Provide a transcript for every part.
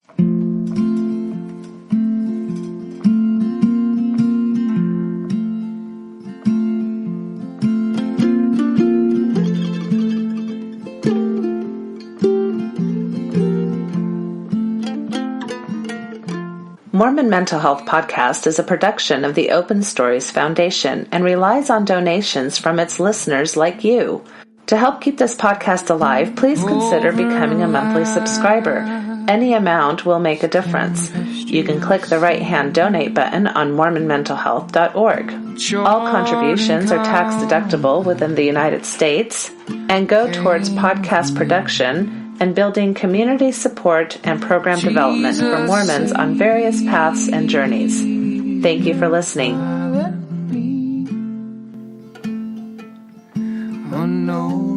Mormon Mental Health Podcast is a production of the Open Stories Foundation and relies on donations from its listeners like you. To help keep this podcast alive, please consider becoming a monthly subscriber. Any amount will make a difference. You can click the right-hand donate button on mormonmentalhealth.org. All contributions are tax-deductible within the United States and go towards podcast production and building community support and program development for Mormons on various paths and journeys. Thank you for listening.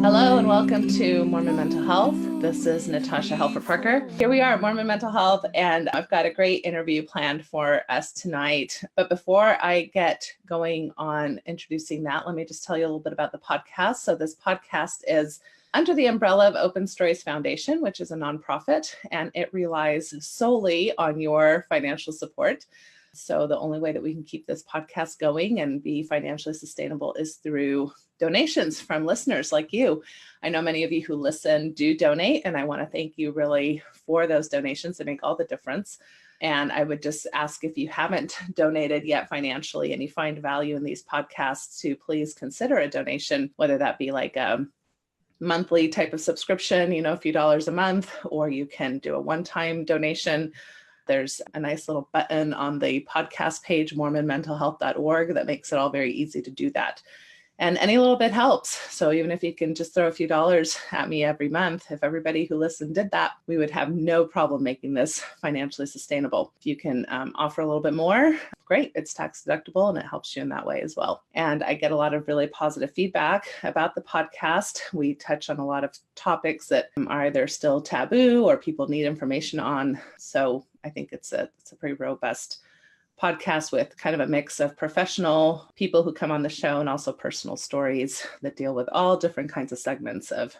Hello and welcome to Mormon Mental Health. This is Natasha Parker. Here we are at Mormon Mental Health, and I've got a great interview planned for us tonight. But before I get going on introducing that, let me just tell you a little bit about the podcast. So this podcast is under the umbrella of Open Stories Foundation, which is a nonprofit, and it relies solely on your financial support. So the only way that we can keep this podcast going and be financially sustainable is through donations from listeners like you. I know many of you who listen do donate, and I want to thank you really for those donations. They make all the difference. And I would just ask, if you haven't donated yet financially and you find value in these podcasts, to please consider a donation, whether that be like a monthly type of subscription, a few dollars a month, or you can do a one-time donation. There's a nice little button on the podcast page, mormonmentalhealth.org, that makes it all very easy to do that. And any little bit helps. So even if you can just throw a few dollars at me every month, if everybody who listened did that, we would have no problem making this financially sustainable. If you can offer a little bit more, great. It's tax deductible and it helps you in that way as well. And I get a lot of really positive feedback about the podcast. We touch on a lot of topics that are either still taboo or people need information on. So I think it's a pretty robust podcast with kind of a mix of professional people who come on the show and also personal stories that deal with all different kinds of segments of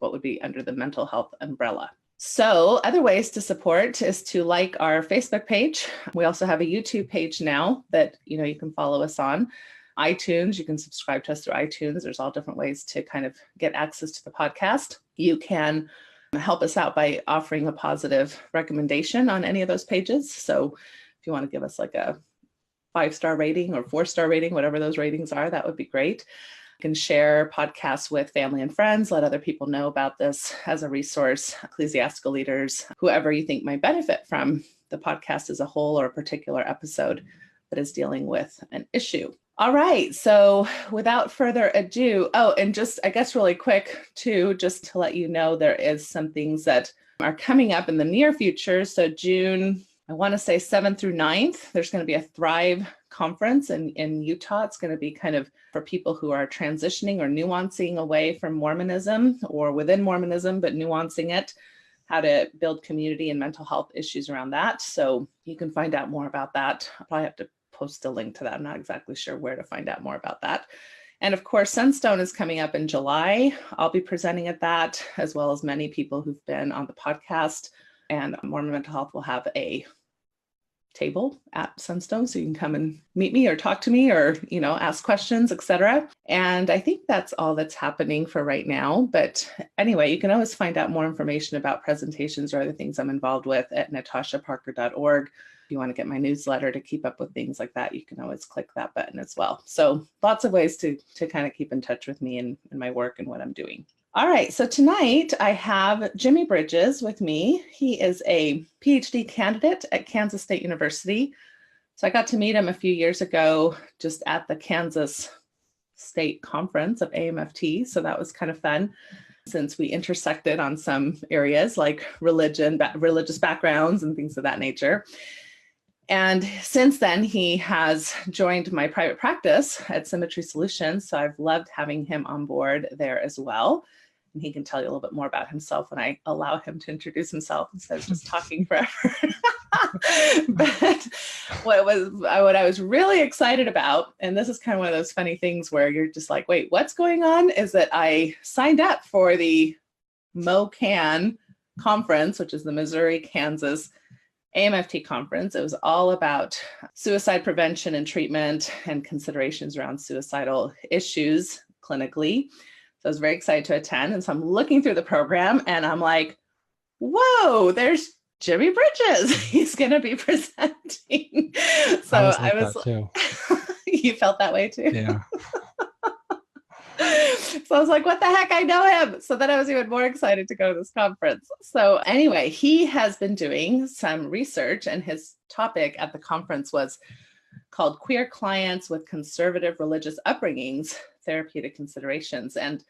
what would be under the mental health umbrella. So other ways to support is to like our Facebook page. We also have a YouTube page now that you can follow us on. iTunes, you can subscribe to us through iTunes. There's all different ways to kind of get access to the podcast. You can help us out by offering a positive recommendation on any of those pages. So if you want to give us like a 5-star rating or 4-star rating, whatever those ratings are, that would be great. You can share podcasts with family and friends, let other people know about this as a resource, ecclesiastical leaders, whoever you think might benefit from the podcast as a whole or a particular episode that is dealing with an issue. All right. So without further ado, and just, I guess really quick too, just to let you know, there is some things that are coming up in the near future. So June, I want to say 7th through 9th, there's going to be a Thrive conference in Utah. It's going to be kind of for people who are transitioning or nuancing away from Mormonism or within Mormonism, but nuancing it, how to build community and mental health issues around that. So you can find out more about that. I'll probably have to post a link to that. I'm not exactly sure where to find out more about that. And of course, Sunstone is coming up in July. I'll be presenting at that, as well as many people who've been on the podcast. And Mormon Mental Health will have a table at Sunstone, so you can come and meet me or talk to me or, ask questions, etc. And I think that's all that's happening for right now. But anyway, you can always find out more information about presentations or other things I'm involved with at natashaparker.org. If you want to get my newsletter to keep up with things like that, you can always click that button as well. So lots of ways to kind of keep in touch with me and my work and what I'm doing. All right, so tonight I have Jimmy Bridges with me. He is a PhD candidate at Kansas State University. So I got to meet him a few years ago just at the Kansas State Conference of AMFT. So that was kind of fun, since we intersected on some areas like religion, religious backgrounds and things of that nature. And since then, he has joined my private practice at Symmetry Solutions. So I've loved having him on board there as well. And he can tell you a little bit more about himself when I allow him to introduce himself instead of just talking forever. But what I was really excited about, and this is kind of one of those funny things where you're just like, wait, what's going on? Is that I signed up for the MoCan conference, which is the Missouri, Kansas AMFT conference. It was all about suicide prevention and treatment and considerations around suicidal issues clinically. So I was very excited to attend. And so I'm looking through the program and I'm like, whoa, there's Jimmy Bridges. He's going to be presenting. So I was like that too. You felt that way too? Yeah. So I was like, what the heck? I know him. So then I was even more excited to go to this conference. So anyway, he has been doing some research, and his topic at the conference was called Queer Clients with Conservative Religious Upbringings, Therapeutic Considerations. And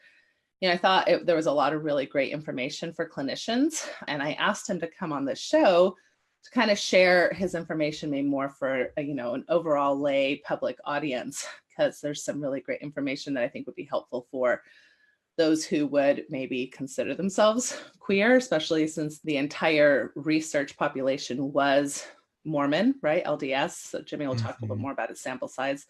I thought there was a lot of really great information for clinicians. And I asked him to come on the show to kind of share his information, maybe more for, an overall lay public audience, because there's some really great information that I think would be helpful for those who would maybe consider themselves queer, especially since the entire research population was Mormon, right? LDS. So Jimmy will talk a little bit more about his sample size.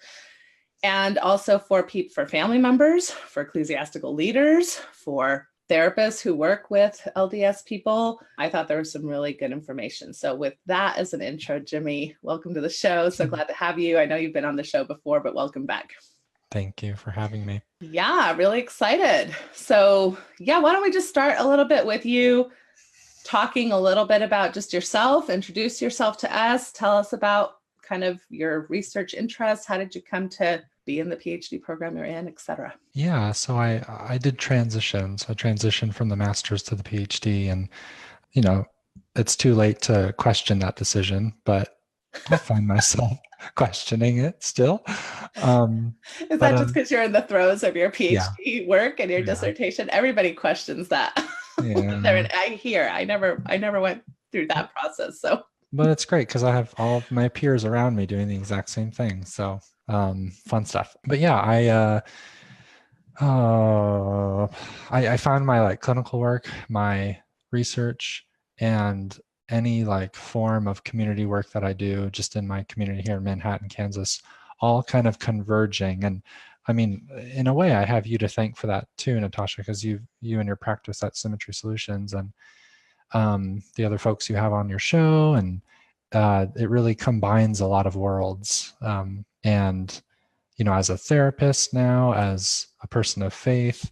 And also for family members, for ecclesiastical leaders, for therapists who work with LDS people. I thought there was some really good information. So with that as an intro, Jimmy, welcome to the show. So glad to have you. I know you've been on the show before, but welcome back. Thank you for having me. Yeah, really excited. So why don't we just start a little bit with you talking a little bit about just yourself, introduce yourself to us, tell us about kind of your research interests. How did you come to be in the PhD program you're in, et cetera? Yeah, so I did transition. So I transitioned from the master's to the PhD, and it's too late to question that decision, but I find myself questioning it still. Is that just because you're in the throes of your PhD work and your dissertation? Everybody questions that. Yeah. I never went through that process. So, but it's great because I have all of my peers around me doing the exact same thing. So fun stuff. But yeah, I found my clinical work, my research, and any form of community work that I do just in my community here in Manhattan, Kansas, all kind of converging. And I mean, in a way, I have you to thank for that too, Natasha, because you and your practice at Symmetry Solutions and the other folks you have on your show, and it really combines a lot of worlds. And as a therapist now, as a person of faith,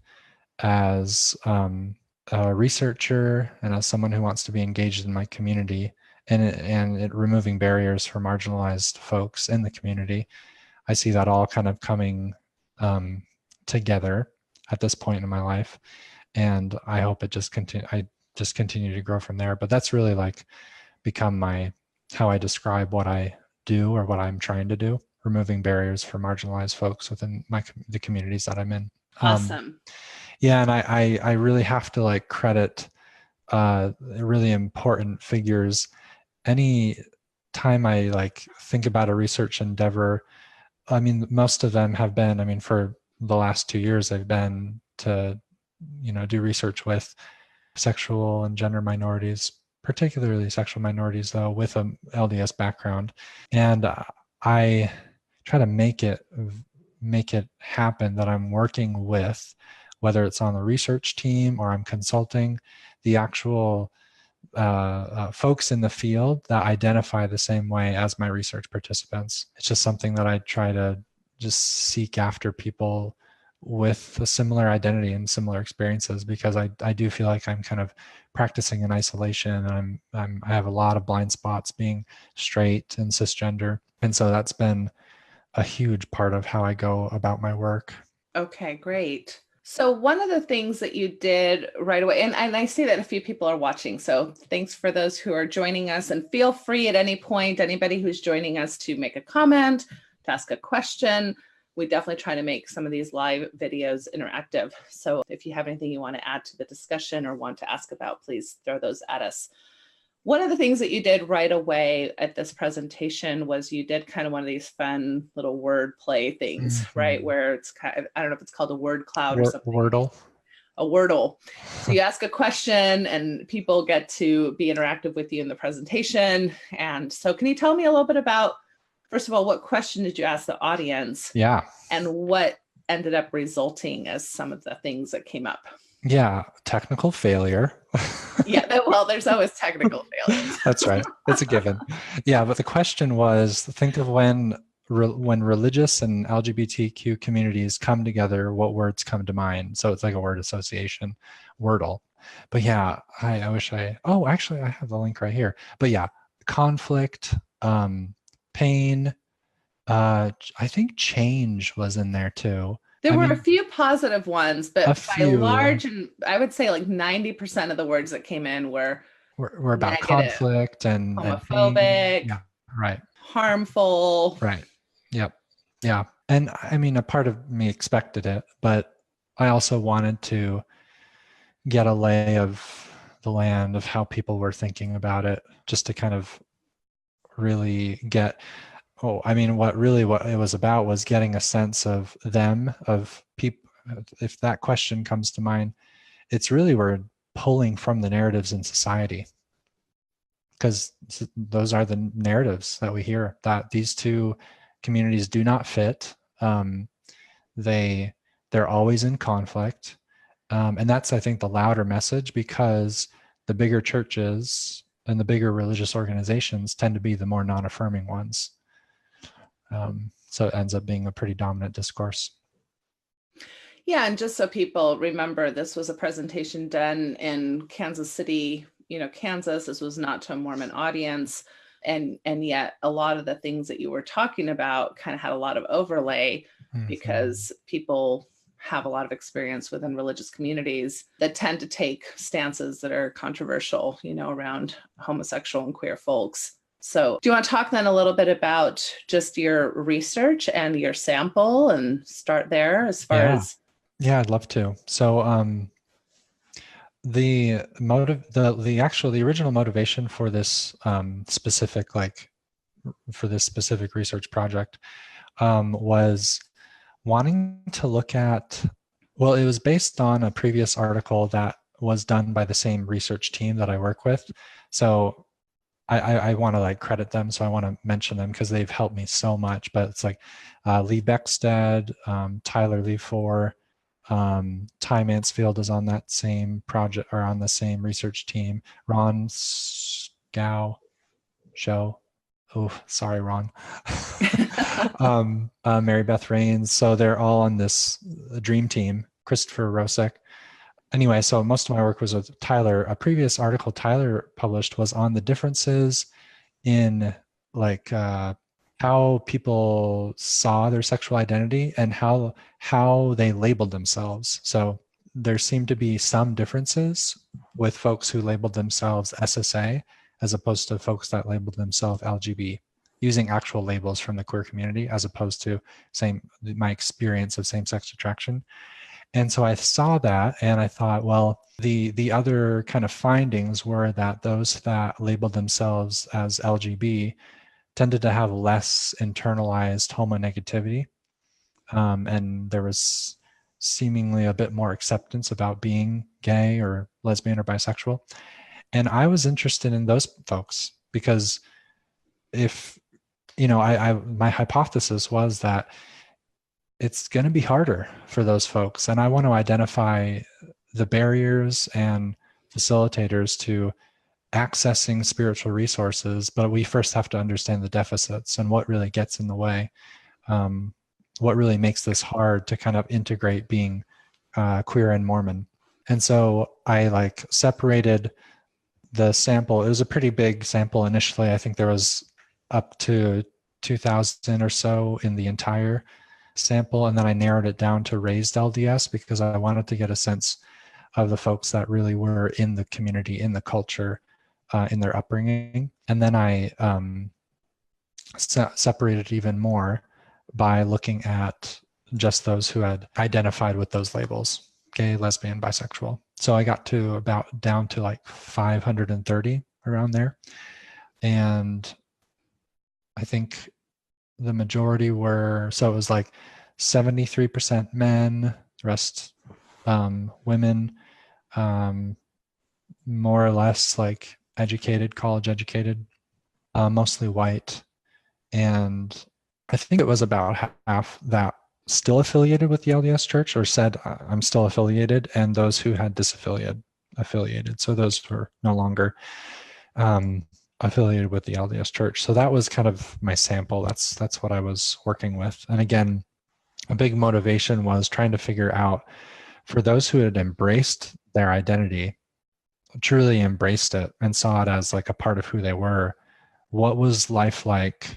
as a researcher, and as someone who wants to be engaged in my community, and removing barriers for marginalized folks in the community, I see that all kind of coming together at this point in my life, and I hope it just continue to grow from there. But that's really become how I describe what I do or what I'm trying to do, removing barriers for marginalized folks within the communities that I'm in. Awesome. And I really have to credit really important figures. Any time I think about a research endeavor, I mean, most of them have been, for the last 2 years, I've been to, do research with sexual and gender minorities, particularly sexual minorities, though, with an LDS background. And I try to make it happen that I'm working with, whether it's on the research team or I'm consulting, the actual folks in the field that identify the same way as my research participants. It's just something that I try to just seek after people with a similar identity and similar experiences, because I do feel like I'm kind of practicing in isolation, and I have a lot of blind spots being straight and cisgender. And so that's been a huge part of how I go about my work. Okay, great. So one of the things that you did right away, and I see that a few people are watching, so thanks for those who are joining us, and feel free at any point, anybody who's joining us, to make a comment, to ask a question. We definitely try to make some of these live videos interactive. So if you have anything you want to add to the discussion or want to ask about, please throw those at us. One of the things that you did right away at this presentation was you did kind of one of these fun little word play things, right? Where it's kind of, I don't know if it's called a word cloud or something. Wordle. A Wordle. So you ask a question and people get to be interactive with you in the presentation. And so can you tell me a little bit about, first of all, what question did you ask the audience? Yeah. And what ended up resulting as some of the things that came up? Yeah, technical failure. Yeah, well, there's always technical failures. That's right. It's a given. Yeah, but the question was, think of when religious and LGBTQ communities come together, what words come to mind? So it's like a word association, Wordle. But yeah, I wish oh, actually I have the link right here. But yeah, conflict, pain, I think change was in there too. There I were a mean, few positive ones, a but by few large, and I would say like 90% of the words that came in were were about negative, conflict and pain. homophobic, Yeah, right. harmful. Right. Yep. Yeah. And I mean, a part of me expected it, but I also wanted to get a lay of the land of how people were thinking about it, just to kind of really get, oh, I mean, what it was about was getting a sense of them, of people. If that question comes to mind, it's really we're pulling from the narratives in society, because those are the narratives that we hear, that these two communities do not fit. They they're always in conflict, and that's, I think, the louder message, because the bigger churches and the bigger religious organizations tend to be the more non-affirming ones. So it ends up being a pretty dominant discourse. Yeah, and just so people remember, this was a presentation done in Kansas City, Kansas. This was not to a Mormon audience. And yet a lot of the things that you were talking about kind of had a lot of overlay, because people have a lot of experience within religious communities that tend to take stances that are controversial, around homosexual and queer folks. So do you want to talk then a little bit about just your research and your sample, and start there as far as... Yeah, I'd love to. So the original motivation for this specific research project was wanting to look at, well, it was based on a previous article that was done by the same research team that I work with. So I want to credit them. So I want to mention them because they've helped me so much. But it's Lee Beckstead, Tyler Lefor, Ty Mansfield is on that same project, or on the same research team. Ron Scow show. Oh, sorry, Ron. Mary Beth Rains. So they're all on this dream team. Christopher Rosek. Anyway, so most of my work was with Tyler. A previous article Tyler published was on the differences in how people saw their sexual identity and how they labeled themselves. So there seemed to be some differences with folks who labeled themselves SSA as opposed to folks that labeled themselves LGB, using actual labels from the queer community as opposed to my experience of same-sex attraction. And so I saw that and I thought, well, the other kind of findings were that those that labeled themselves as LGB tended to have less internalized homonegativity. And there was seemingly a bit more acceptance about being gay or lesbian or bisexual. And I was interested in those folks because if, my hypothesis was that it's going to be harder for those folks. And I want to identify the barriers and facilitators to accessing spiritual resources, but we first have to understand the deficits and what really gets in the way. What really makes this hard to kind of integrate being queer and Mormon. And so I separated the sample. It was a pretty big sample initially. I think there was up to 2,000 or so in the entire sample. And then I narrowed it down to raised LDS because I wanted to get a sense of the folks that really were in the community, in the culture, in their upbringing. And then I separated even more by looking at just those who had identified with those labels, gay, lesbian, bisexual. So I got to down to 530 around there. And I think the majority were, so it was 73% men, the rest women, more or less educated, college educated, mostly white. And I think it was about half that still affiliated with the LDS Church or said, I'm still affiliated, and those who had affiliated. So those who are no longer affiliated with the LDS Church. So that was kind of my sample. That's what I was working with. And again, a big motivation was trying to figure out, for those who had embraced their identity, truly embraced it and saw it as like a part of who they were, what was life like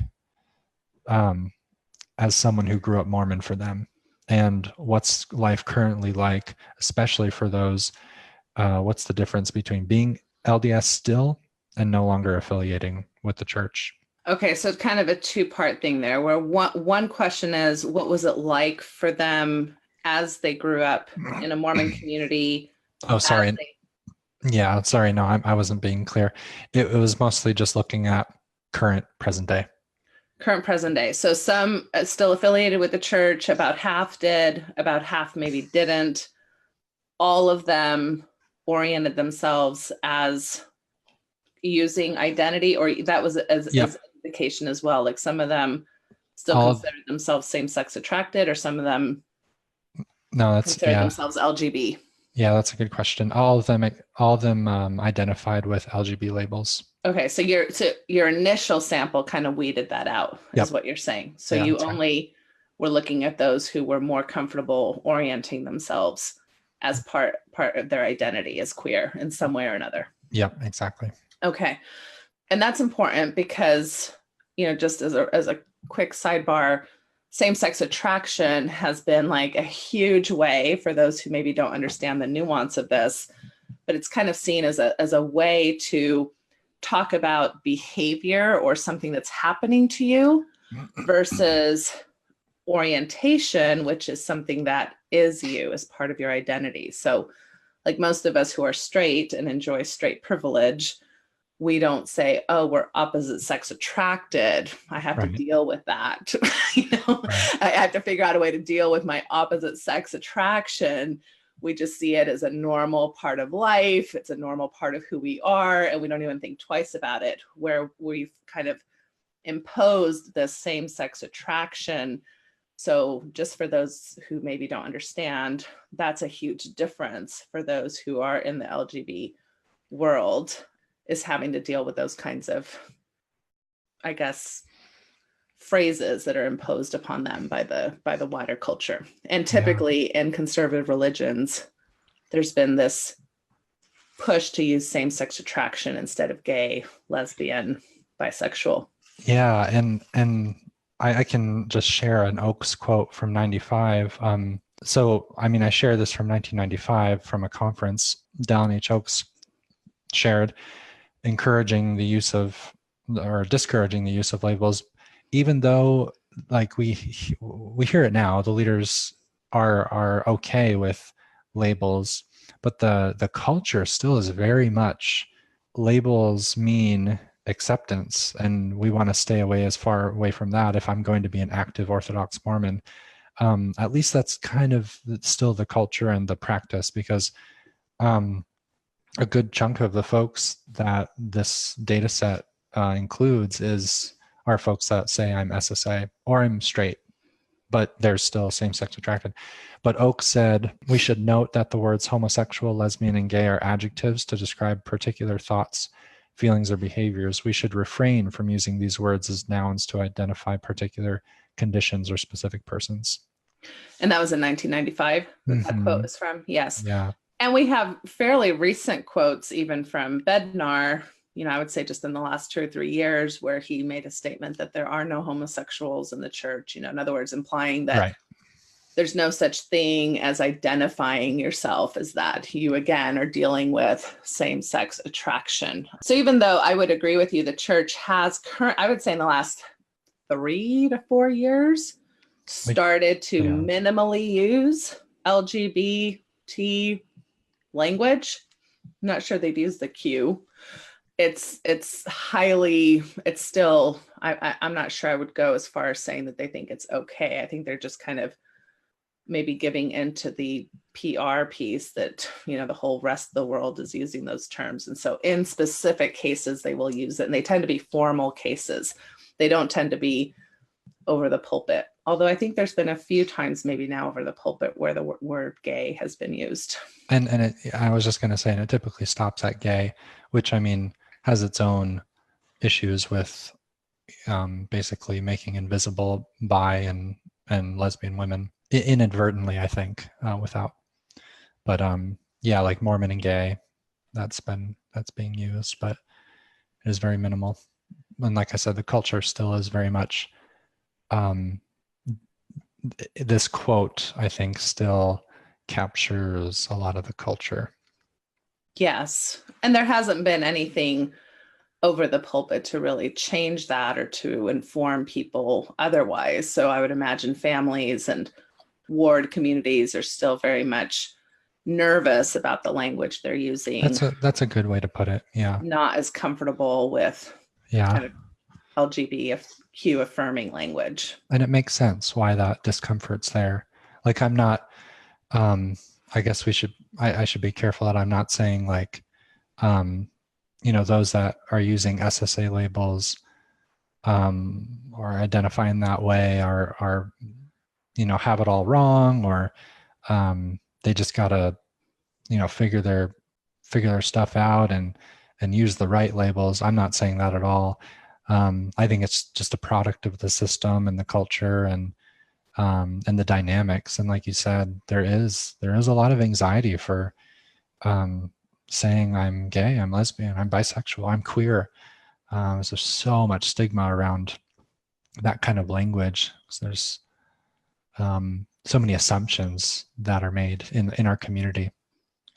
as someone who grew up Mormon for them? And what's life currently like, especially for those, what's the difference between being LDS still and no longer affiliating with the church? Okay, so it's kind of a two-part thing there, where one question is, what was it like for them as they grew up in a Mormon community? Oh, sorry. Yeah, sorry. No, I wasn't being clear. It was mostly just looking at current present day. Current present day. So some still affiliated with the church, about half did, about half maybe didn't. All of them oriented themselves as using identity, or that was as indication as well. Like some of them still considered themselves same-sex attracted, or some of them considered themselves LGB. Yeah, that's a good question. All of them identified with LGB labels. Okay, so your initial sample kind of weeded that out, is what you're saying. So you only were looking at those who were more comfortable orienting themselves as part of their identity as queer in some way or another. Yep, exactly. Okay, and that's important because, just as a quick sidebar, same-sex attraction has been like a huge way, for those who maybe don't understand the nuance of this, but it's kind of seen as a way to talk about behavior or something that's happening to you versus orientation, which is something that is you as part of your identity. So like most of us who are straight and enjoy straight privilege, we don't say, oh, we're opposite sex attracted. I have to deal with that. I have to figure out a way to deal with my opposite sex attraction. We just see it as a normal part of life. It's a normal part of who we are, and we don't even think twice about it, where we've kind of imposed this same-sex attraction. So just for those who maybe don't understand, that's a huge difference for those who are in the LGBT world, is having to deal with those kinds of, I guess, phrases that are imposed upon them by the wider culture. And typically in conservative religions, there's been this push to use same-sex attraction instead of gay, lesbian, bisexual. Yeah, and I can just share an Oaks quote from 95. So, I mean, I share this from 1995 from a conference Dallin H. Oaks shared, encouraging the use of, or discouraging the use of labels, even though like we hear it now, the leaders are okay with labels, but the culture still is very much labels mean acceptance, and we want to stay as far away from that if I'm going to be an active Orthodox Mormon. At least that's kind of still the culture and the practice, because a good chunk of the folks that this data set includes are folks that say I'm SSA or I'm straight, but they're still same-sex attracted. But Oak said, we should note that the words homosexual, lesbian, and gay are adjectives to describe particular thoughts, feelings, or behaviors. We should refrain from using these words as nouns to identify particular conditions or specific persons. And that was in 1995 that quote is from. Yes. Yeah. And we have fairly recent quotes even from Bednar, I would say just in the last 2 or 3 years, where he made a statement that there are no homosexuals in the church, in other words, implying that there's no such thing as identifying yourself as that. You, again, are dealing with same-sex attraction. So even though I would agree with you, the church has I would say in the last 3 to 4 years, started to minimally use LGBT language. I'm not sure they've used the Q. It's still, I'm not sure I would go as far as saying that they think it's okay. I think they're just kind of maybe giving into the PR piece that, the whole rest of the world is using those terms. And so in specific cases, they will use it, and they tend to be formal cases. They don't tend to be over the pulpit. Although I think there's been a few times maybe now over the pulpit where the word gay has been used. And I was just going to say, and it typically stops at gay, which I mean has its own issues with basically making invisible bi and lesbian women inadvertently, I think, without. But yeah, like Mormon and gay, that's being used, but it is very minimal. And like I said, the culture still is very much this quote, I think, still captures a lot of the culture. Yes. And there hasn't been anything over the pulpit to really change that or to inform people otherwise. So I would imagine families and ward communities are still very much nervous about the language they're using. That's a good way to put it. Yeah. Not as comfortable with kind of LGBTQ affirming language. And it makes sense why that discomfort's there. Like I'm not, I guess I should be careful that I'm not saying like, those that are using SSA labels or identifying that way are have it all wrong, or they just gotta, figure their stuff out and use the right labels. I'm not saying that at all. I think it's just a product of the system and the culture and the dynamics. And like you said, there is a lot of anxiety for saying I'm gay, I'm lesbian, I'm bisexual, I'm queer. So there's so much stigma around that kind of language. So there's so many assumptions that are made in our community,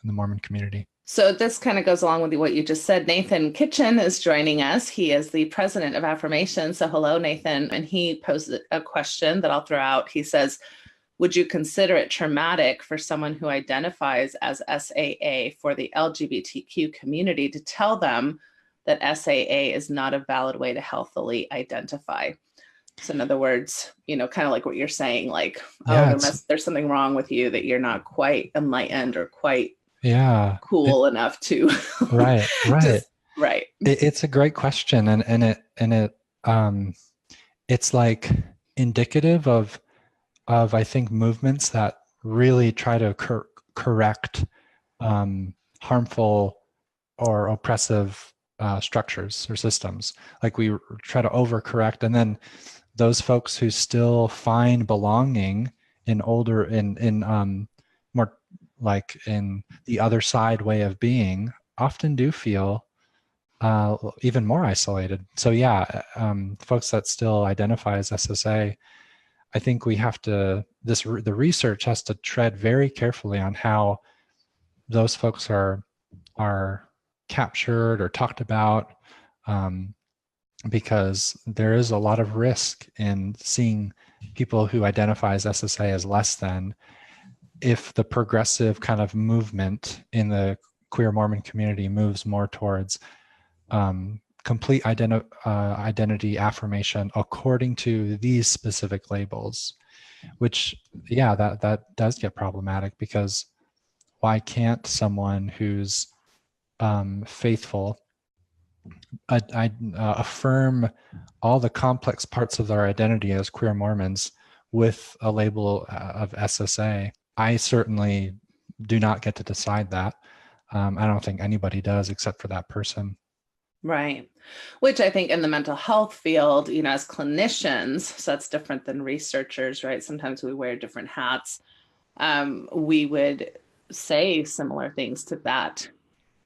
in the Mormon community. So this kind of goes along with what you just said. Nathan Kitchen is joining us. He is the president of Affirmation. So hello, Nathan. And he posed a question that I'll throw out. He says, would you consider it traumatic for someone who identifies as SAA for the LGBTQ community to tell them that SAA is not a valid way to healthily identify? So in other words, kind of like what you're saying, like, there's something wrong with you, that you're not quite enlightened or quite cool enough to right. Right. It's a great question, and it's like indicative of I think movements that really try to correct harmful or oppressive structures or systems. Like we try to overcorrect, and then those folks who still find belonging in more like in the other side way of being often do feel even more isolated. So yeah, folks that still identify as SSA, I think we have to, the research has to tread very carefully on how those folks are captured or talked about, because there is a lot of risk in seeing people who identify as SSA as less than, if the progressive kind of movement in the queer Mormon community moves more towards complete identity affirmation according to these specific labels, which, yeah, that does get problematic, because why can't someone who's faithful affirm all the complex parts of their identity as queer Mormons with a label of SSA? I certainly do not get to decide that. I don't think anybody does except for that person. Right. Which I think in the mental health field, as clinicians, so that's different than researchers, right? Sometimes we wear different hats. We would say similar things to that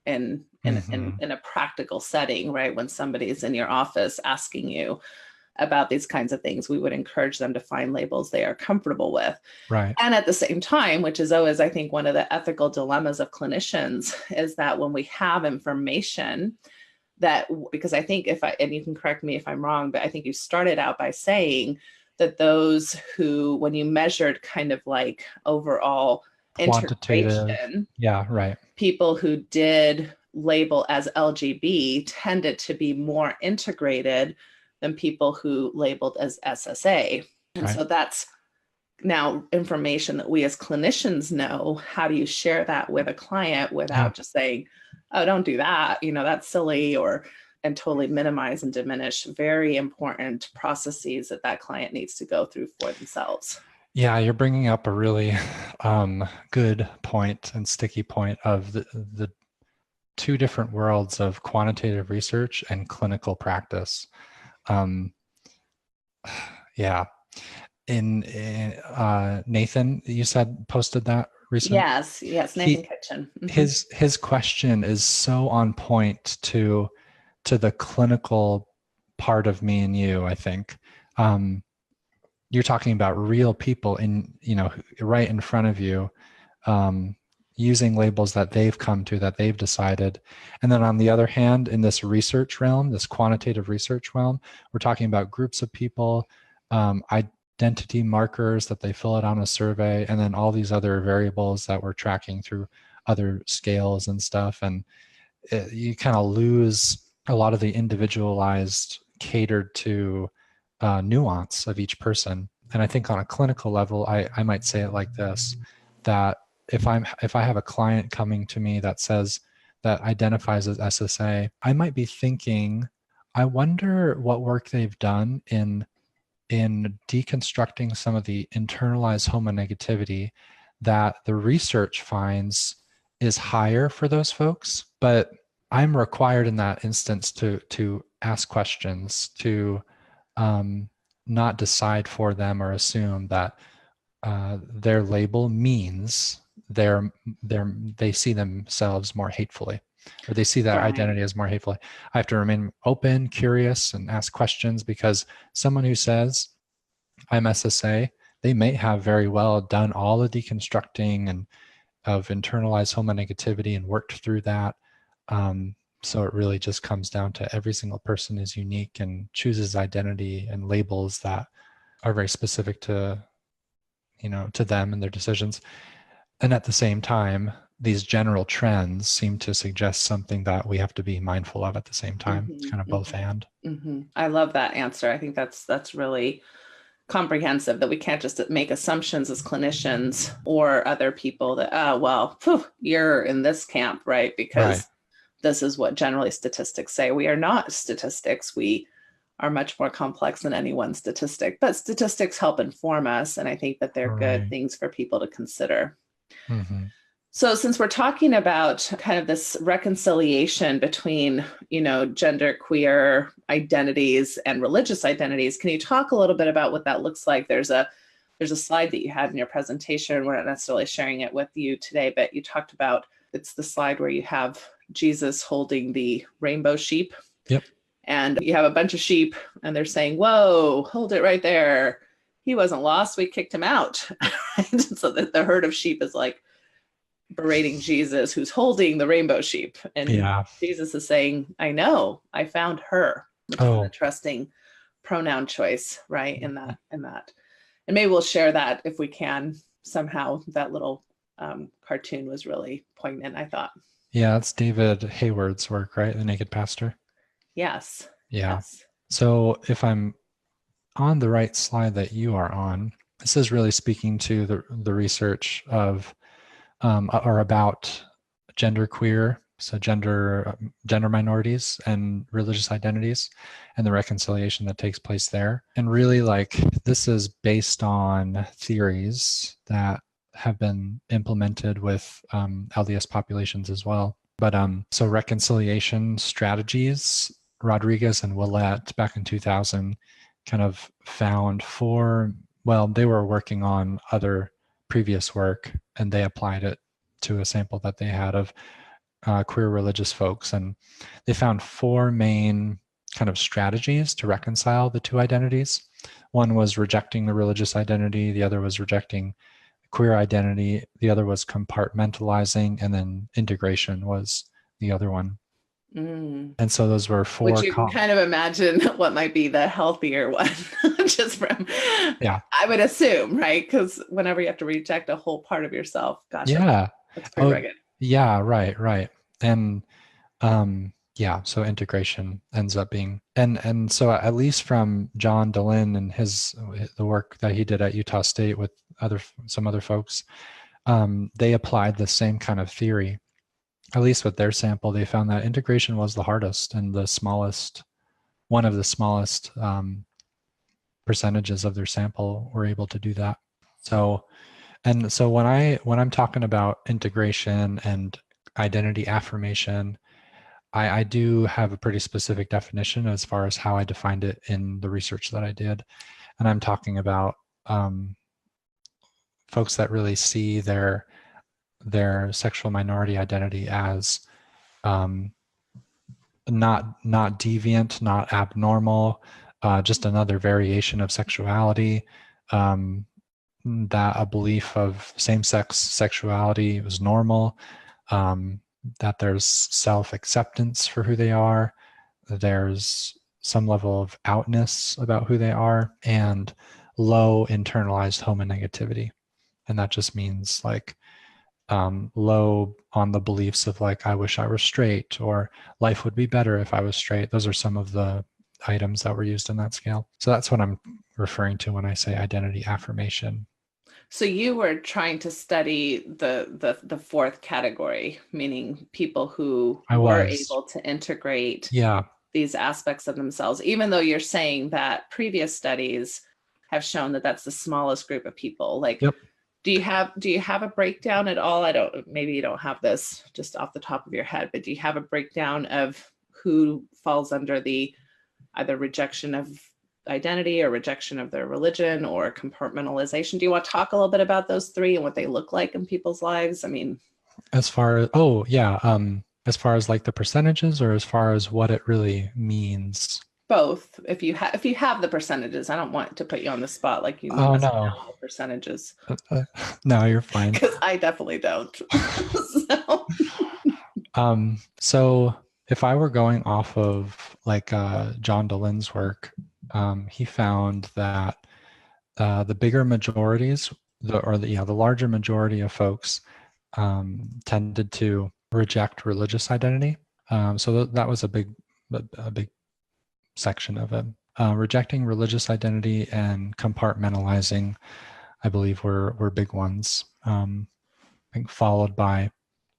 in a practical setting, right? When somebody is in your office asking you about these kinds of things, we would encourage them to find labels they are comfortable with. Right. And at the same time, which is always, I think, one of the ethical dilemmas of clinicians, is that when we have information that, because I think and you can correct me if I'm wrong, but I think you started out by saying that those who, when you measured kind of like overall integration, yeah, right, people who did label as LGB tended to be more integrated than people who labeled as SSA. And so that's now information that we as clinicians know. How do you share that with a client without just saying, oh, don't do that, that's silly, or and totally minimize and diminish very important processes that that client needs to go through for themselves. Yeah, you're bringing up a really good point and sticky point of the two different worlds of quantitative research and clinical practice. Yeah. In Nathan, you said posted that recently? Yes, Nathan Kitchen. His question is so on point to the clinical part of me and you, I think. You're talking about real people right in front of you, using labels that they've come to, that they've decided. And then on the other hand, in this research realm, this quantitative research realm, we're talking about groups of people, identity markers that they fill out on a survey, and then all these other variables that we're tracking through other scales and stuff. And you kind of lose a lot of the individualized, catered to nuance of each person. And I think on a clinical level, I might say it like this, that if I have a client coming to me that says, that identifies as SSA, I might be thinking, I wonder what work they've done in deconstructing some of the internalized homonegativity that the research finds is higher for those folks. But I'm required in that instance to ask questions, to not decide for them or assume that their label means they see themselves more hatefully, or they see their identity as more hatefully. I have to remain open, curious, and ask questions, because someone who says I'm SSA, they may have very well done all the deconstructing and of internalized homonegativity and worked through that. So it really just comes down to every single person is unique and chooses identity and labels that are very specific to them and their decisions. And at the same time, these general trends seem to suggest something that we have to be mindful of at the same time. It's kind of both and. I love that answer. I think that's really comprehensive, that we can't just make assumptions as clinicians or other people that, you're in this camp, right? Because this is what generally statistics say. We are not statistics. We are much more complex than any one statistic, but statistics help inform us. And I think that they're good things for people to consider. Mm-hmm. So since we're talking about kind of this reconciliation between, gender queer identities and religious identities, can you talk a little bit about what that looks like? There's a slide that you had in your presentation. We're not necessarily sharing it with you today, but you talked about, it's the slide where you have Jesus holding the rainbow sheep. Yep. And you have a bunch of sheep and they're saying, whoa, hold it right there. He wasn't lost. We kicked him out. So that the herd of sheep is like berating Jesus, who's holding the rainbow sheep. And Jesus is saying, I know, I found her. Which is an interesting pronoun choice, right? In that. And maybe we'll share that if we can somehow. That little cartoon was really poignant, I thought. Yeah, it's David Hayward's work, right? The Naked Pastor. Yes. Yeah. Yes. So if I'm on the right slide that you are on, this is really speaking to the research of or about genderqueer, so gender minorities and religious identities, and the reconciliation that takes place there. And really, this is based on theories that have been implemented with LDS populations as well. But so reconciliation strategies, Rodriguez and Willett back in 2000 kind of found they were working on other previous work, and they applied it to a sample that they had of queer religious folks. And they found 4 main kind of strategies to reconcile the two identities. One was rejecting the religious identity. The other was rejecting queer identity. The other was compartmentalizing, and then integration was the other one. And so those were 4. Which you can kind of imagine what might be the healthier one, just from, I would assume, right? Because whenever you have to reject a whole part of yourself, gosh, that's pretty rugged. Yeah, right. And so integration ends up being, and so at least from John Dehlin and the work that he did at Utah State with some other folks, they applied the same kind of theory at least with their sample, they found that integration was the hardest and one of the smallest percentages of their sample were able to do that. So when I'm talking about integration and identity affirmation, I do have a pretty specific definition as far as how I defined it in the research that I did. And I'm talking about folks that really see their sexual minority identity as not deviant, not abnormal, just another variation of sexuality. That a belief of same-sex sexuality was normal. That there's self-acceptance for who they are. There's some level of outness about who they are, and low internalized homonegativity. And that just means like low on the beliefs of like, I wish I were straight, or life would be better if I was straight. Those are some of the items that were used in that scale. So that's what I'm referring to when I say identity affirmation. So you were trying to study the fourth category, meaning people who were able to integrate these aspects of themselves, even though you're saying that previous studies have shown that that's the smallest group of people. Like, do you have a breakdown at all? Maybe you don't have this just off the top of your head, but do you have a breakdown of who falls under the either rejection of identity or rejection of their religion or compartmentalization? Do you want to talk a little bit about those three and what they look like in people's lives? I mean, as far as as far as like the percentages, or as far as what it really means? Both. If you have the percentages, I don't want to put you on the spot like you know the percentages. No, you're fine. Because I definitely don't. So if I were going off of like John Dehlin's work, he found that the bigger majorities, the larger majority of folks tended to reject religious identity. So that was a big section of it. Rejecting religious identity and compartmentalizing, I believe, were big ones. I think followed by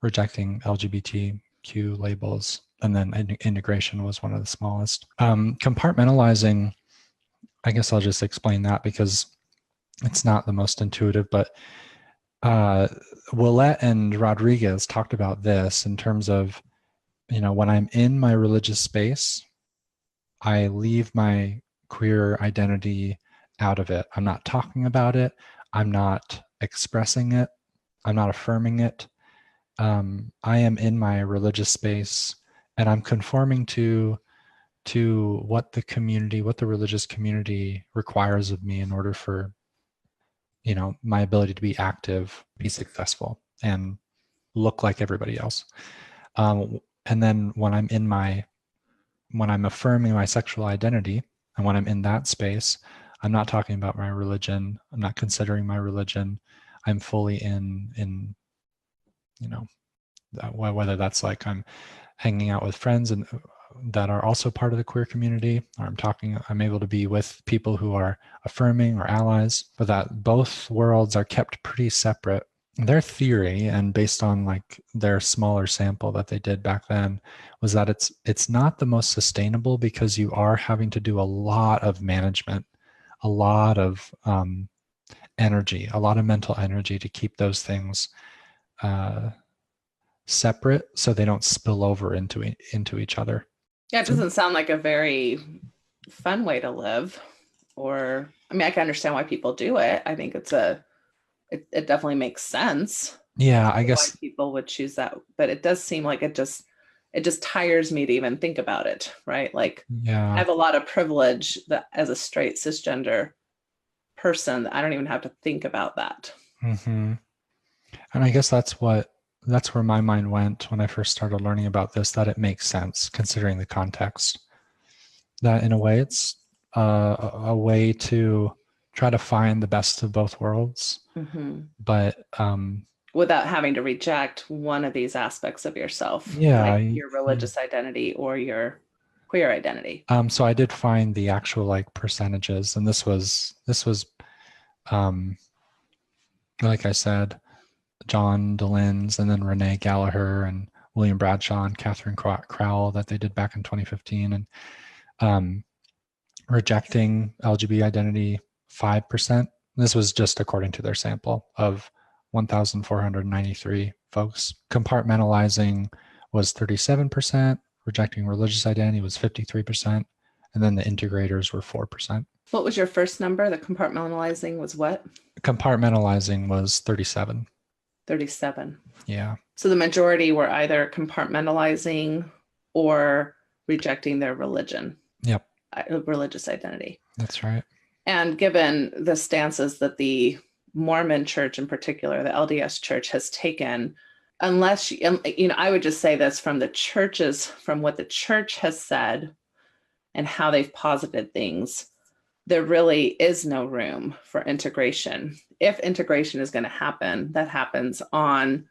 rejecting LGBTQ labels, and then integration was one of the smallest. Compartmentalizing, I guess I'll just explain that because it's not the most intuitive, but Willett and Rodriguez talked about this in terms of, when I'm in my religious space, I leave my queer identity out of it. I'm not talking about it. I'm not expressing it. I'm not affirming it. I am in my religious space, and I'm conforming to what the religious community requires of me in order for, my ability to be active, be successful, and look like everybody else. And then when I'm affirming my sexual identity, and when I'm in that space, I'm not talking about my religion. I'm not considering my religion. I'm fully in whether that's like I'm hanging out with friends and that are also part of the queer community, or I'm able to be with people who are affirming or allies, but that both worlds are kept pretty separate. Their theory, and based on like their smaller sample that they did back then, was that it's not the most sustainable because you are having to do a lot of management, a lot of energy, a lot of mental energy to keep those things separate so they don't spill over into each other. Yeah, it doesn't sound like a very fun way to live. Or, I mean, I can understand why people do it. I think it definitely makes sense. Yeah, I guess why people would choose that, but it does seem like it just tires me to even think about it, right? Like, I have a lot of privilege that as a straight cisgender person, I don't even have to think about that. Mm-hmm. And I guess that's where my mind went when I first started learning about this, that it makes sense considering the context. That in a way it's a way to try to find the best of both worlds, but without having to reject one of these aspects of yourself, like your religious identity or your queer identity. So I did find the actual like percentages, and this was like I said, John Dehlin's, and then Renee Gallagher and William Bradshaw and Catherine Crowell that they did back in 2015. And rejecting LGBT identity, 5%. This was just according to their sample of 1,493 folks. Compartmentalizing was 37%. Rejecting religious identity was 53%. And then the integrators were 4%. What was your first number? The compartmentalizing was what? Compartmentalizing was 37. 37. Yeah. So the majority were either compartmentalizing or rejecting their religion. Yep. Religious identity. That's right. And given the stances that the Mormon church in particular, the LDS church has taken, unless, I would just say this from what the church has said and how they've posited things, there really is no room for integration. If integration is going to happen, that happens on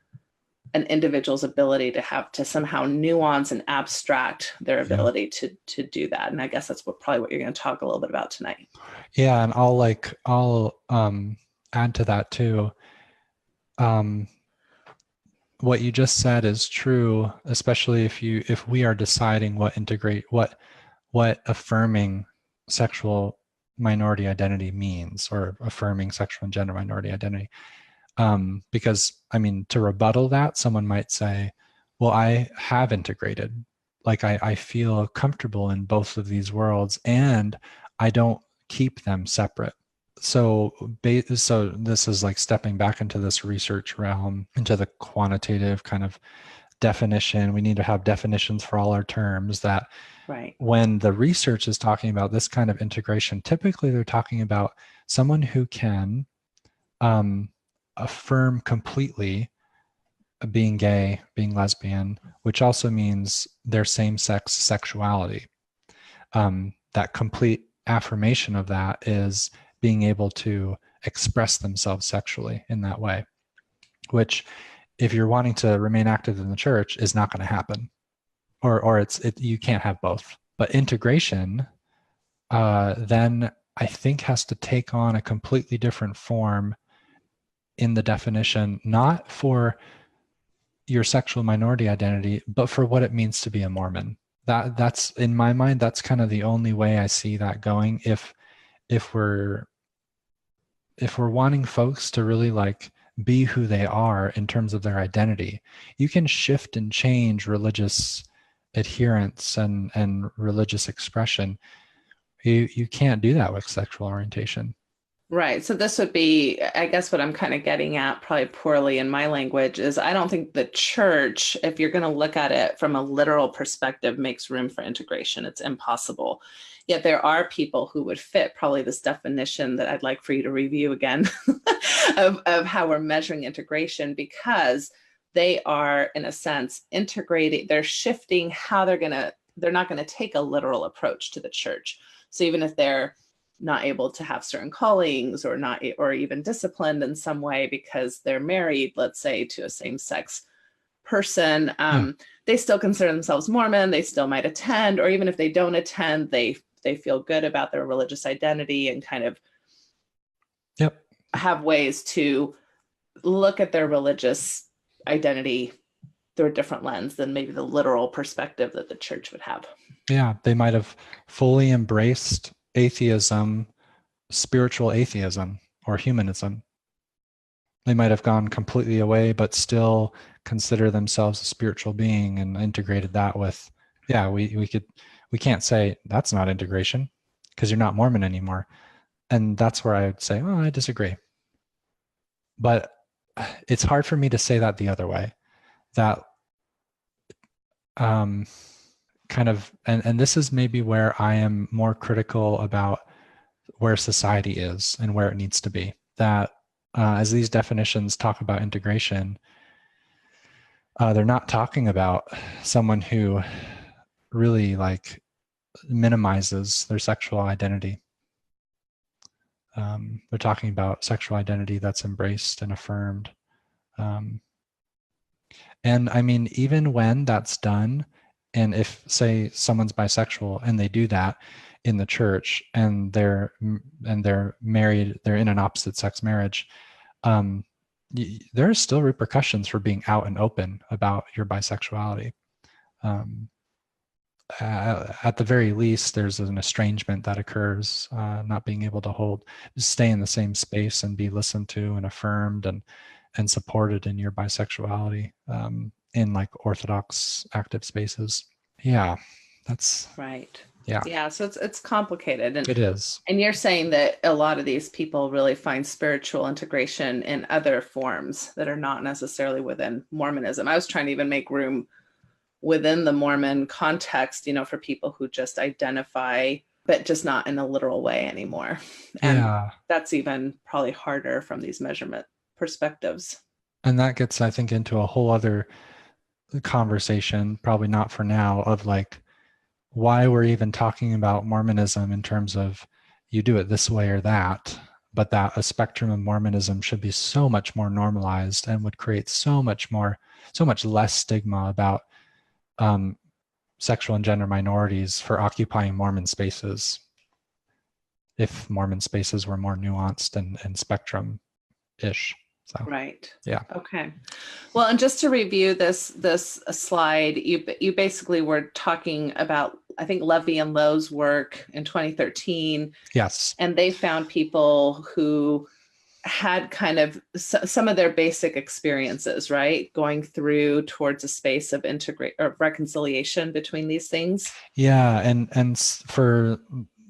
an individual's ability to somehow nuance and abstract their ability to do that. And I guess that's probably what you're going to talk a little bit about tonight. Yeah. And I'll add to that too. What you just said is true, especially if we are deciding what affirming sexual minority identity means, or affirming sexual and gender minority identity. Because to rebuttal that, someone might say, well, I have integrated, like I feel comfortable in both of these worlds and I don't keep them separate. So this is like stepping back into this research realm, into the quantitative kind of definition. We need to have definitions for all our terms. That right. When the research is talking about this kind of integration, typically they're talking about someone who can affirm completely being gay, being lesbian, which also means their same-sex sexuality. That complete affirmation of that is being able to express themselves sexually in that way, which, if you're wanting to remain active in the church, is not going to happen, or you can't have both. But integration then I think has to take on a completely different form in the definition, not for your sexual minority identity, but for what it means to be a Mormon. That's in my mind, that's kind of the only way I see that going. If we're wanting folks to really like be who they are in terms of their identity, you can shift and change religious adherence and religious expression. You can't do that with sexual orientation. Right. So this would be, I guess what I'm kind of getting at, probably poorly in my language, is I don't think the church, if you're going to look at it from a literal perspective, makes room for integration. It's impossible. Yet there are people who would fit probably this definition that I'd like for you to review again of how we're measuring integration, because they are, in a sense, integrating. They're shifting how they're not going to take a literal approach to the church. So even if they're not able to have certain callings or even disciplined in some way because they're married, let's say, to a same-sex person, they still consider themselves Mormon. They still might attend, or even if they don't attend, they feel good about their religious identity and kind of have ways to look at their religious identity through a different lens than maybe the literal perspective that the church would have. Yeah, they might have fully embraced atheism, spiritual atheism, or humanism. They might have gone completely away, but still consider themselves a spiritual being and integrated that with, we can't say that's not integration because you're not Mormon anymore. And that's where I would say, I disagree. But it's hard for me to say that the other way, that kind of, and this is maybe where I am more critical about where society is and where it needs to be. That as these definitions talk about integration, they're not talking about someone who really like minimizes their sexual identity. They're talking about sexual identity that's embraced and affirmed. And I mean, even when that's done, and if, say, someone's bisexual and they do that in the church and they're married, they're in an opposite sex marriage, there are still repercussions for being out and open about your bisexuality. At the very least, there's an estrangement that occurs, not being able to stay in the same space and be listened to and affirmed and supported in your bisexuality in like Orthodox active spaces. Yeah, that's right. Yeah. Yeah. So it's complicated. And it is. And you're saying that a lot of these people really find spiritual integration in other forms that are not necessarily within Mormonism. I was trying to even make room within the Mormon context, for people who just identify, but just not in a literal way anymore. And that's even probably harder from these measurement perspectives. And that gets, I think, into a whole other conversation, probably not for now, of like why we're even talking about Mormonism in terms of you do it this way or that, but that a spectrum of Mormonism should be so much more normalized and would create so much less stigma about sexual and gender minorities for occupying Mormon spaces if Mormon spaces were more nuanced and spectrum-ish. So, right. Yeah. Okay. Well, and just to review this slide, you basically were talking about, I think, Levy and Lowe's work in 2013. Yes. And they found people who had kind of some of their basic experiences, right? Going through towards a space of reconciliation between these things. Yeah. And for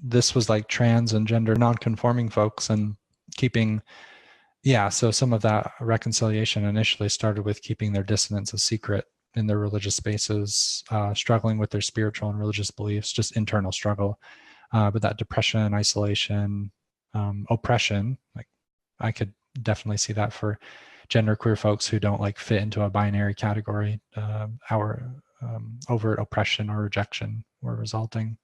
this was like trans and gender non-conforming folks and keeping, so some of that reconciliation initially started with keeping their dissonance a secret in their religious spaces, struggling with their spiritual and religious beliefs, just internal struggle. But that depression, isolation, oppression, like I could definitely see that for genderqueer folks who don't like fit into a binary category. Our overt oppression or rejection were resulting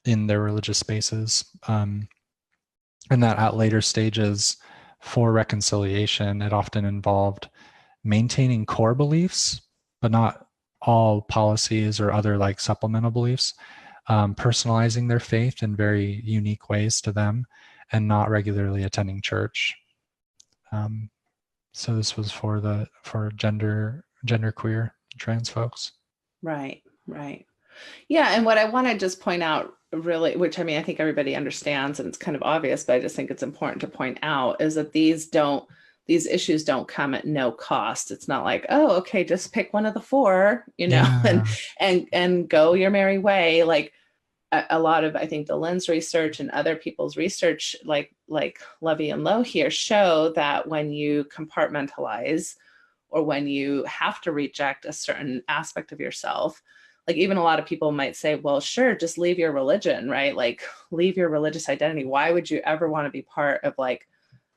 in their religious spaces. And that at later stages for reconciliation, it often involved maintaining core beliefs, but not all policies or other like supplemental beliefs, personalizing their faith in very unique ways to them, and not regularly attending church. So this was for genderqueer trans folks. Right. Yeah. And what I want to just point out really, which I mean, I think everybody understands and it's kind of obvious, but I just think it's important to point out, is that these issues don't come at no cost. It's not like, oh, okay, just pick one of the four, and go your merry way. Like a lot of, I think, the Lynn's research and other people's research, like Levy and Lowe here, show that when you compartmentalize or when you have to reject a certain aspect of yourself, like even a lot of people might say, well, sure, just leave your religion, right? Like leave your religious identity. Why would you ever want to be part of like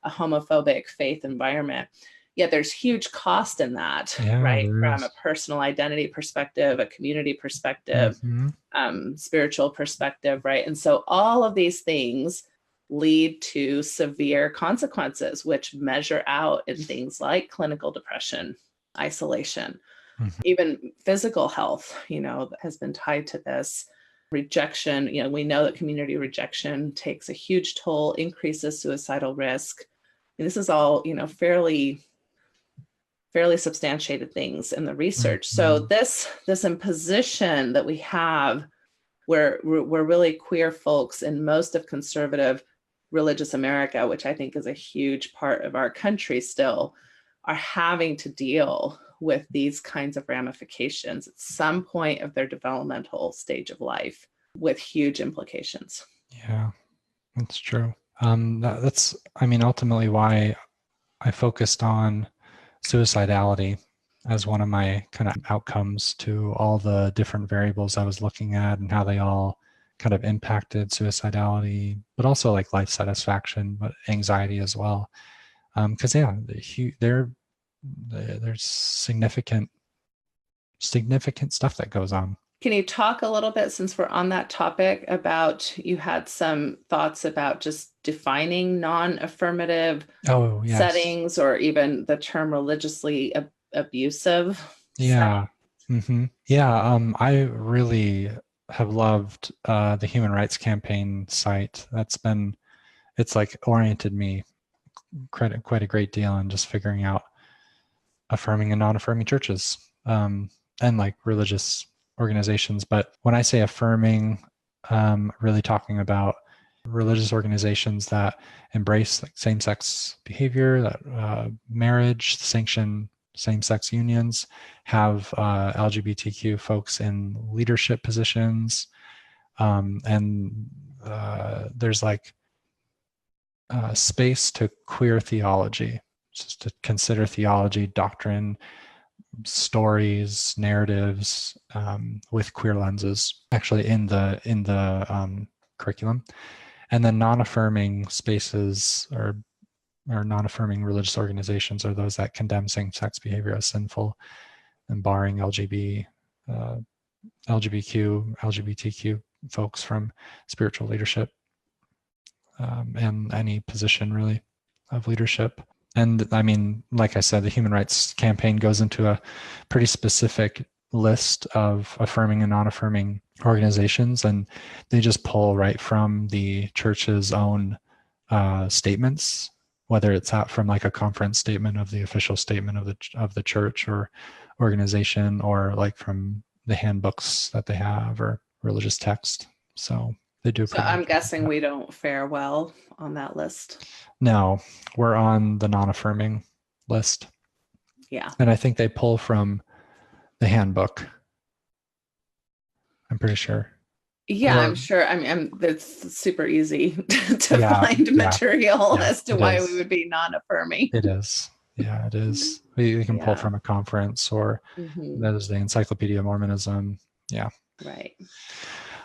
a homophobic faith environment? Yet there's huge cost in that, right? From a personal identity perspective, a community perspective, spiritual perspective, right? And so all of these things lead to severe consequences, which measure out in things like clinical depression, isolation, even physical health, has been tied to this. Rejection, we know that community rejection takes a huge toll, increases suicidal risk. And this is all, fairly substantiated things in the research. So this imposition that we have, where we're really queer folks in most of conservative religious America, which I think is a huge part of our country still, are having to deal with these kinds of ramifications at some point of their developmental stage of life with huge implications. Yeah, that's true. That's, ultimately why I focused on suicidality as one of my kind of outcomes to all the different variables I was looking at and how they all kind of impacted suicidality, but also like life satisfaction, but anxiety as well. Because there's significant stuff that goes on. Can you talk a little bit, since we're on that topic, about, you had some thoughts about just defining non-affirmative settings, or even the term religiously abusive? Yeah. I really have loved the Human Rights Campaign site. It's like oriented me quite a great deal in just figuring out affirming and non-affirming churches, and like religious organizations. But when I say affirming, really talking about religious organizations that embrace like same-sex behavior, that marriage, sanction same-sex unions, have LGBTQ folks in leadership positions, and there's like space to queer theology, just to consider theology, doctrine, stories, narratives with queer lenses, actually in the curriculum. And then non-affirming spaces or non-affirming religious organizations are those that condemn same-sex behavior as sinful and barring LGBTQ folks from spiritual leadership and any position really of leadership. And I mean, like I said, the Human Rights Campaign goes into a pretty specific list of affirming and non-affirming organizations, and they just pull right from the church's own statements, whether it's out from like a conference statement of the official statement of the church or organization, or like from the handbooks that they have or religious text. So they do. So I'm guessing we don't fare well on that list. No, we're on the non-affirming list. Yeah. And I think they pull from the handbook. I'm pretty sure. Yeah, I'm sure. I mean, it's super easy to find material as to why we would be non-affirming. It is. Yeah, it is. We can pull from a conference, or there's the Encyclopedia of Mormonism. Yeah. Right.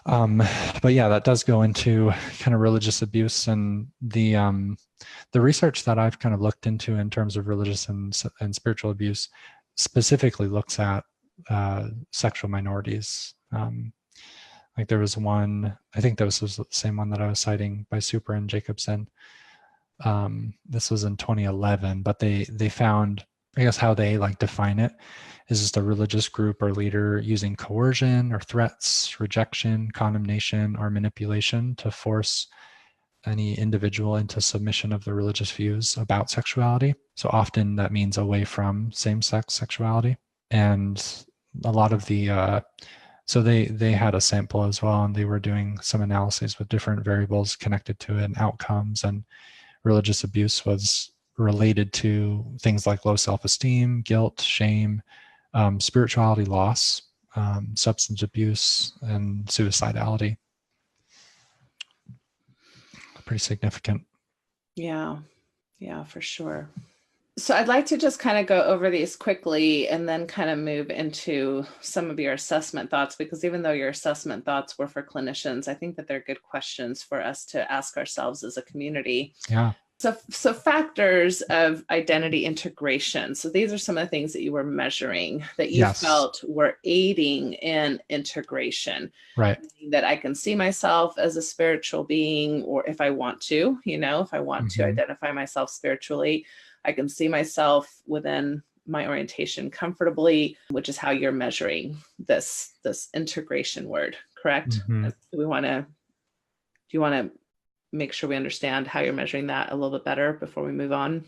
But yeah, that does go into kind of religious abuse, and the research that I've kind of looked into in terms of religious and spiritual abuse specifically looks at sexual minorities. Like there was one, I think this was the same one that I was citing by Super and Jacobson. This was in 2011, but they found, I guess how they like define it is just a religious group or leader using coercion or threats, rejection, condemnation, or manipulation to force any individual into submission of the religious views about sexuality. So often that means away from same-sex sexuality. And a lot of the, so they had a sample as well, and they were doing some analyses with different variables connected to it and outcomes, and religious abuse was related to things like low self-esteem, guilt, shame, spirituality loss, substance abuse, and suicidality. Pretty significant. Yeah, for sure. So I'd like to just kind of go over these quickly and then kind of move into some of your assessment thoughts, because even though your assessment thoughts were for clinicians, I think that they're good questions for us to ask ourselves as a community. Yeah. So factors of identity integration. So these are some of the things that you were measuring that you felt were aiding in integration. Right. That I can see myself as a spiritual being, or if I want to, if I want to identify myself spiritually, I can see myself within my orientation comfortably, which is how you're measuring this integration word, correct? Do you want to make sure we understand how you're measuring that a little bit better before we move on?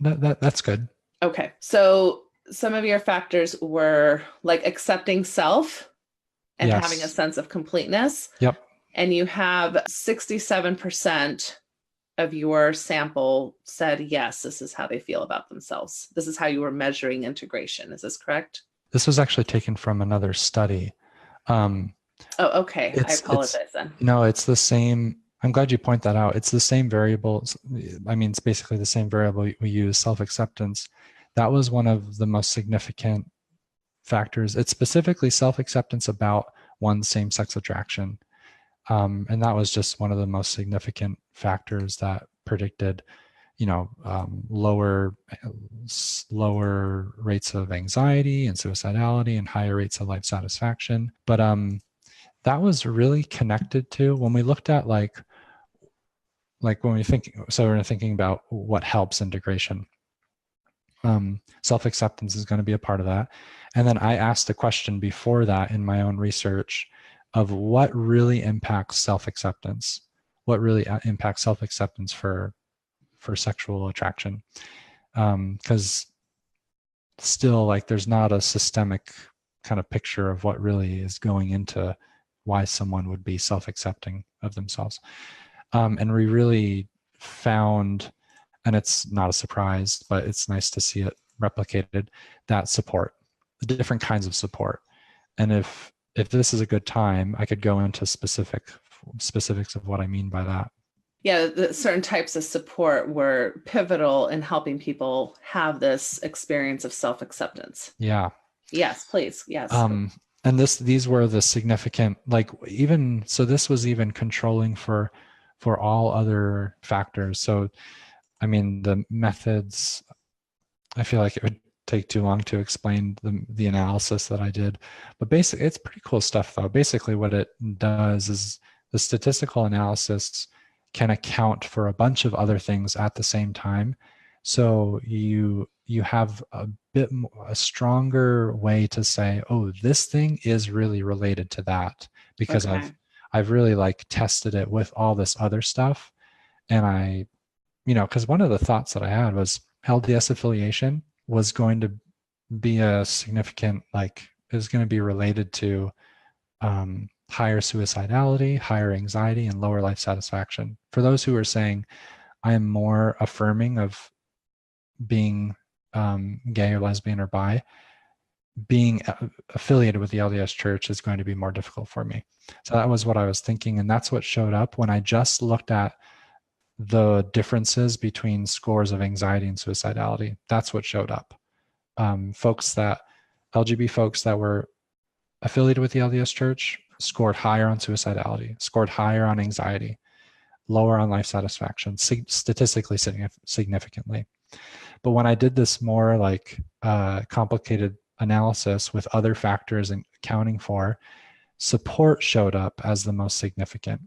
That's good. Okay. So some of your factors were like accepting self and having a sense of completeness. Yep. And you have 67% of your sample said, yes, this is how they feel about themselves. This is how you were measuring integration. Is this correct? This was actually taken from another study. Oh, okay. I apologize then. No, it's the same. I'm glad you point that out. It's the same variable. I mean, it's basically the same variable we use, self-acceptance. That was one of the most significant factors. It's specifically self-acceptance about one's same-sex attraction. And that was just one of the most significant factors that predicted, lower rates of anxiety and suicidality and higher rates of life satisfaction. But that was really connected to when we looked at like when we're thinking about what helps integration. Self-acceptance is going to be a part of that. And then I asked a question before that in my own research of what really impacts self-acceptance. what really impacts self-acceptance for sexual attraction. Because still, like, there's not a systemic kind of picture of what really is going into why someone would be self-accepting of themselves. And we really found, and it's not a surprise, but it's nice to see it replicated, that support, the different kinds of support. And if this is a good time, I could go into specifics of what I mean by that. Yeah, the certain types of support were pivotal in helping people have this experience of self-acceptance. Yeah. Yes, please. Yes. And these were the significant, like, even, so this was even controlling for all other factors. So, I mean, the methods, I feel like it would take too long to explain the analysis that I did, but basically it's pretty cool stuff though. Basically what it does is the statistical analysis can account for a bunch of other things at the same time. So you have a stronger way to say, oh, this thing is really related to that, because Okay. I've really like tested it with all this other stuff. And I, because one of the thoughts that I had was LDS affiliation was going to be a significant, like, is going to be related to higher suicidality, higher anxiety, and lower life satisfaction. For those who are saying, I am more affirming of being gay or lesbian or bi, being affiliated with the LDS Church is going to be more difficult for me. So that was what I was thinking. And that's what showed up when I just looked at the differences between scores of anxiety and suicidality. That's what showed up. LGBT folks that were affiliated with the LDS Church scored higher on suicidality, scored higher on anxiety, lower on life satisfaction, statistically significantly. But when I did this more like complicated analysis with other factors and accounting for, support showed up as the most significant.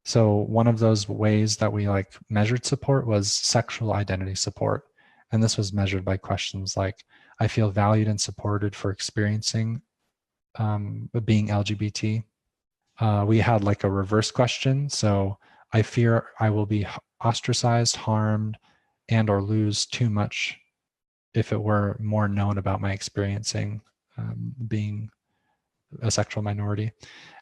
So one of those ways that we like measured support was sexual identity support. And this was measured by questions like, I feel valued and supported for experiencing being LGBT. We had like a reverse question. So I fear I will be ostracized, harmed, and or lose too much if it were more known about my experiencing being a sexual minority.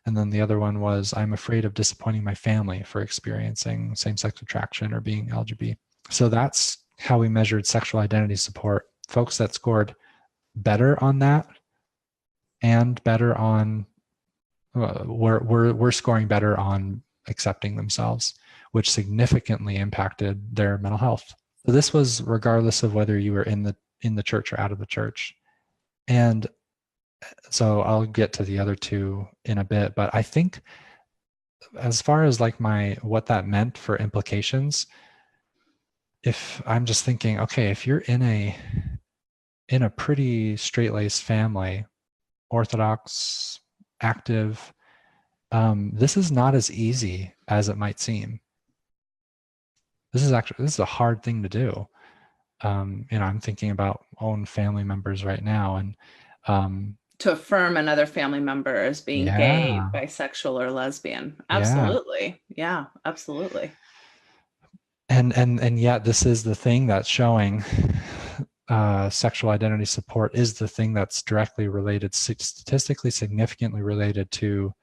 And then the other one was, I'm afraid of disappointing my family for experiencing same-sex attraction or being LGBT. So that's how we measured sexual identity support. Folks that scored better on that and better on, we're scoring better on accepting themselves, which significantly impacted their mental health. So this was regardless of whether you were in the church or out of the church. And so I'll get to the other two in a bit, but I think as far as like what that meant for implications, if I'm just thinking, okay, if you're in a pretty straight-laced family, Orthodox, active, this is not as easy as it might seem. This is a hard thing to do. I'm thinking about own family members right now, and to affirm another family member as being gay, yeah, bisexual, or lesbian. Absolutely. Yeah, absolutely. And yet this is the thing that's showing sexual identity support is the thing that's directly related, statistically significantly related to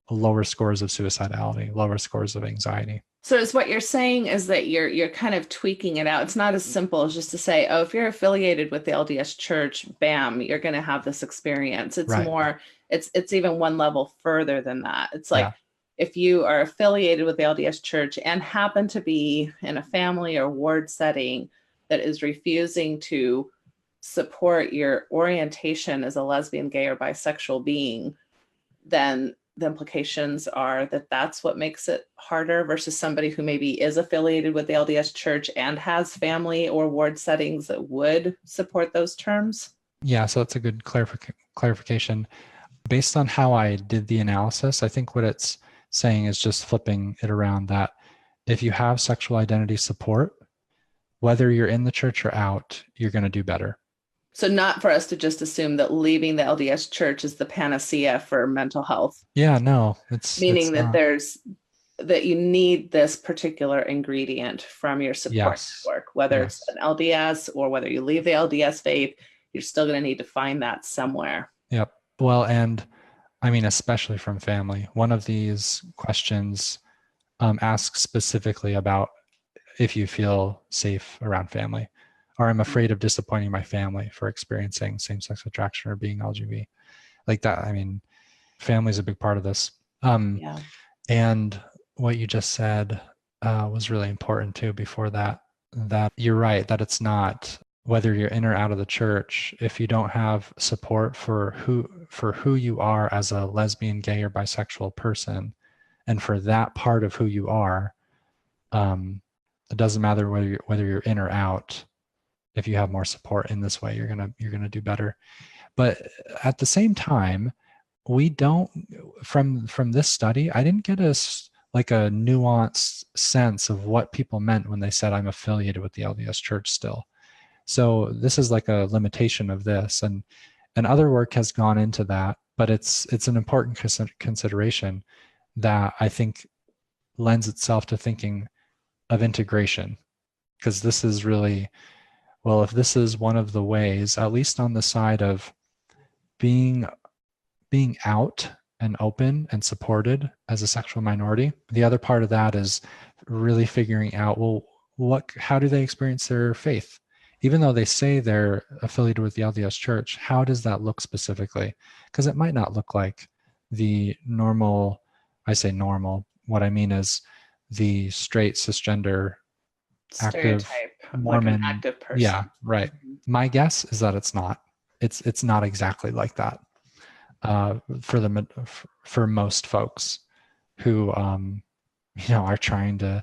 lower scores of suicidality, lower scores of anxiety. So is what you're saying is that you're kind of tweaking it out. It's not as simple as just to say, oh, if you're affiliated with the LDS Church, bam, you're going to have this experience. It's right. more, it's even one level further than that. It's like, if you are affiliated with the LDS Church and happen to be in a family or ward setting that is refusing to support your orientation as a lesbian, gay, or bisexual being, then the implications are that that's what makes it harder versus somebody who maybe is affiliated with the LDS Church and has family or ward settings that would support those terms. Yeah, so that's a good clarification. Based on how I did the analysis, I think what it's saying is just flipping it around, that if you have sexual identity support, whether you're in the church or out, you're going to do better. So not for us to just assume that leaving the LDS Church is the panacea for mental health. Yeah, no, meaning that there's that you need this particular ingredient from your support Yes. network, whether it's Yes. an LDS or whether you leave the LDS faith, you're still going to need to find that somewhere. Yep. Well, and I mean, especially from family. One of these questions asks specifically about if you feel safe around family, or I'm afraid of disappointing my family for experiencing same-sex attraction or being LGBT. Like that. I mean, family is a big part of this. Yeah. And what you just said was really important too before that, that you're right, that it's not whether you're in or out of the church, if you don't have support for who you are as a lesbian, gay, or bisexual person, and for that part of who you are, it doesn't matter whether you're in or out. If you have more support in this way, you're gonna do better. But at the same time, we don't, from this study, I didn't get like a nuanced sense of what people meant when they said I'm affiliated with the LDS Church still. So this is like a limitation of this, and other work has gone into that, but it's an important consideration that I think lends itself to thinking of integration, because this is really, well, if this is one of the ways, at least on the side of being out and open and supported as a sexual minority, the other part of that is really figuring out, well, how do they experience their faith? Even though they say they're affiliated with the LDS Church, how does that look specifically? Because it might not look like the normal, I say normal, what I mean is the straight cisgender active Stereotype of like Mormon. an active person. Yeah, right. My guess is that it's not. It's not exactly like that for most folks who are trying to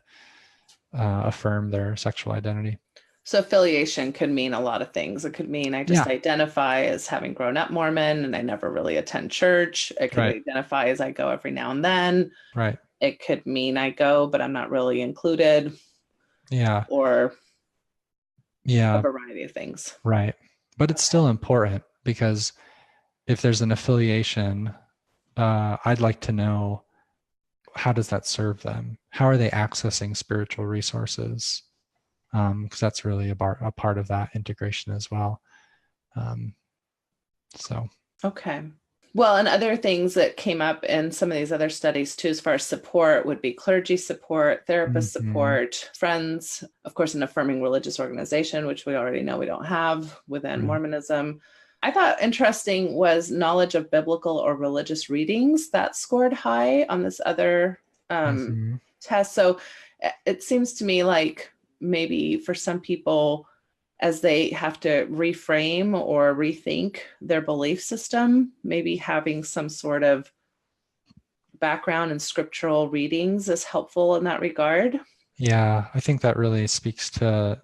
affirm their sexual identity. So affiliation could mean a lot of things. It could mean I just identify as having grown up Mormon and I never really attend church. It could identify as I go every now and then. Right. It could mean I go, but I'm not really included. Yeah. Or a variety of things. Right. But it's still important, because if there's an affiliation, I'd like to know, how does that serve them? How are they accessing spiritual resources? Because that's really a part of that integration as well. Okay. Well, and other things that came up in some of these other studies too, as far as support, would be clergy support, therapist support, friends, of course, an affirming religious organization, which we already know we don't have within Mormonism. I thought interesting was knowledge of biblical or religious readings. That scored high on this other test. So it seems to me like maybe for some people, as they have to reframe or rethink their belief system, maybe having some sort of background in scriptural readings is helpful in that regard. Yeah, I think that really speaks to,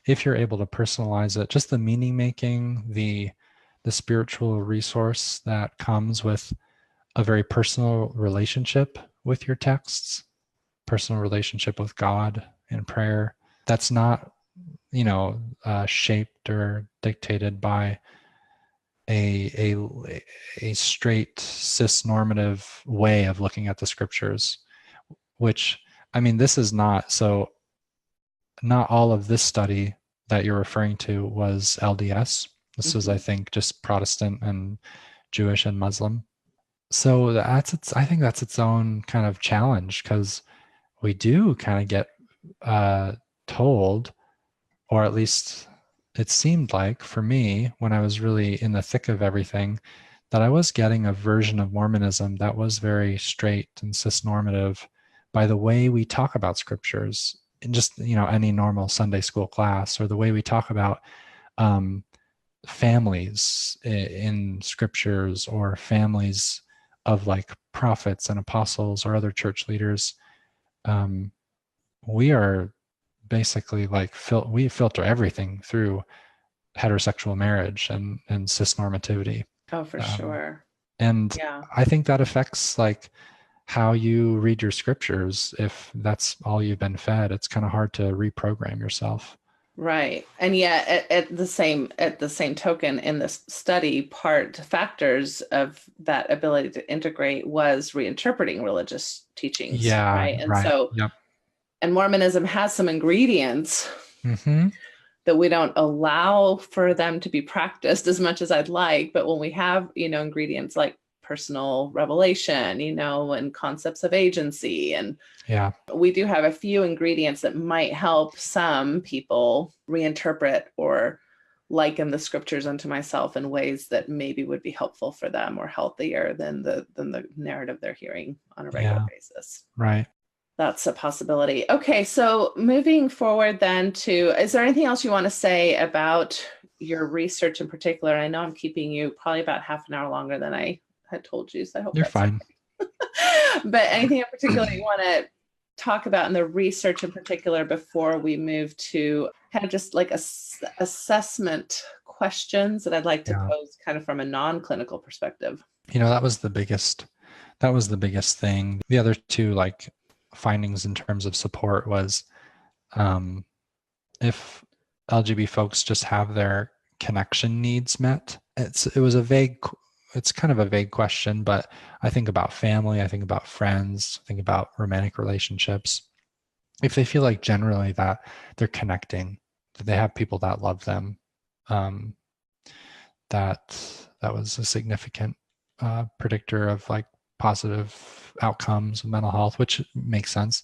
if you're able to personalize it, just the meaning making, the spiritual resource that comes with a very personal relationship with your texts, personal relationship with God in prayer. That's not, shaped or dictated by a straight cis-normative way of looking at the scriptures, which, I mean, this is not, so not all of this study that you're referring to was LDS. This was, I think, just Protestant and Jewish and Muslim. So I think that's its own kind of challenge, because we do kind of get told, or at least it seemed like for me when I was really in the thick of everything, that I was getting a version of Mormonism that was very straight and cis-normative by the way we talk about scriptures in just, any normal Sunday school class, or the way we talk about families in scriptures, or families of like prophets and apostles or other church leaders. We are basically like we filter everything through heterosexual marriage and cis-normativity. Oh, for sure. And I think that affects like how you read your scriptures. If that's all you've been fed, it's kind of hard to reprogram yourself. Right. And yet at the same token, in this study, factors of that ability to integrate was reinterpreting religious teachings, Yeah, right? And right. so, Yep. and Mormonism has some ingredients Mm-hmm. that we don't allow for them to be practiced as much as I'd like. But when we have, ingredients like personal revelation, and concepts of agency, and Yeah. we do have a few ingredients that might help some people reinterpret or liken the scriptures unto myself in ways that maybe would be helpful for them or healthier than the narrative they're hearing on a regular Yeah. basis. Right. That's a possibility. Okay, so moving forward then is there anything else you want to say about your research in particular? I know I'm keeping you probably about half an hour longer than I had told you, so I hope You're that's okay. fine. But anything in particular you want to talk about in the research in particular before we move to kind of just like assessment questions that I'd like to pose kind of from a non-clinical perspective? That was the biggest thing. The other two like findings in terms of support was if LGBT folks just have their connection needs met. It's kind of a vague question, but I think about family, I think about friends, I think about romantic relationships. If they feel like generally that they're connecting, that they have people that love them, that was a significant predictor of like positive outcomes of mental health, which makes sense.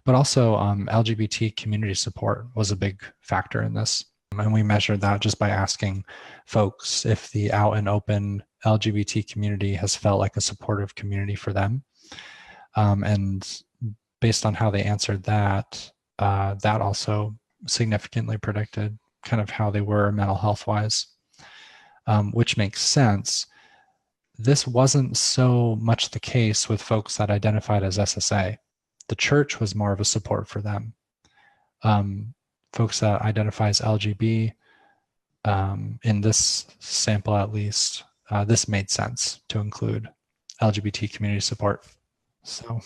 But also LGBT community support was a big factor in this. And we measured that just by asking folks if the out and open LGBT community has felt like a supportive community for them. And based on how they answered that, that also significantly predicted kind of how they were mental health wise, which makes sense. This wasn't so much the case with folks that identified as SSA. The church was more of a support for them. Folks that identify as LGB, in this sample at least, this made sense to include LGBT community support. So.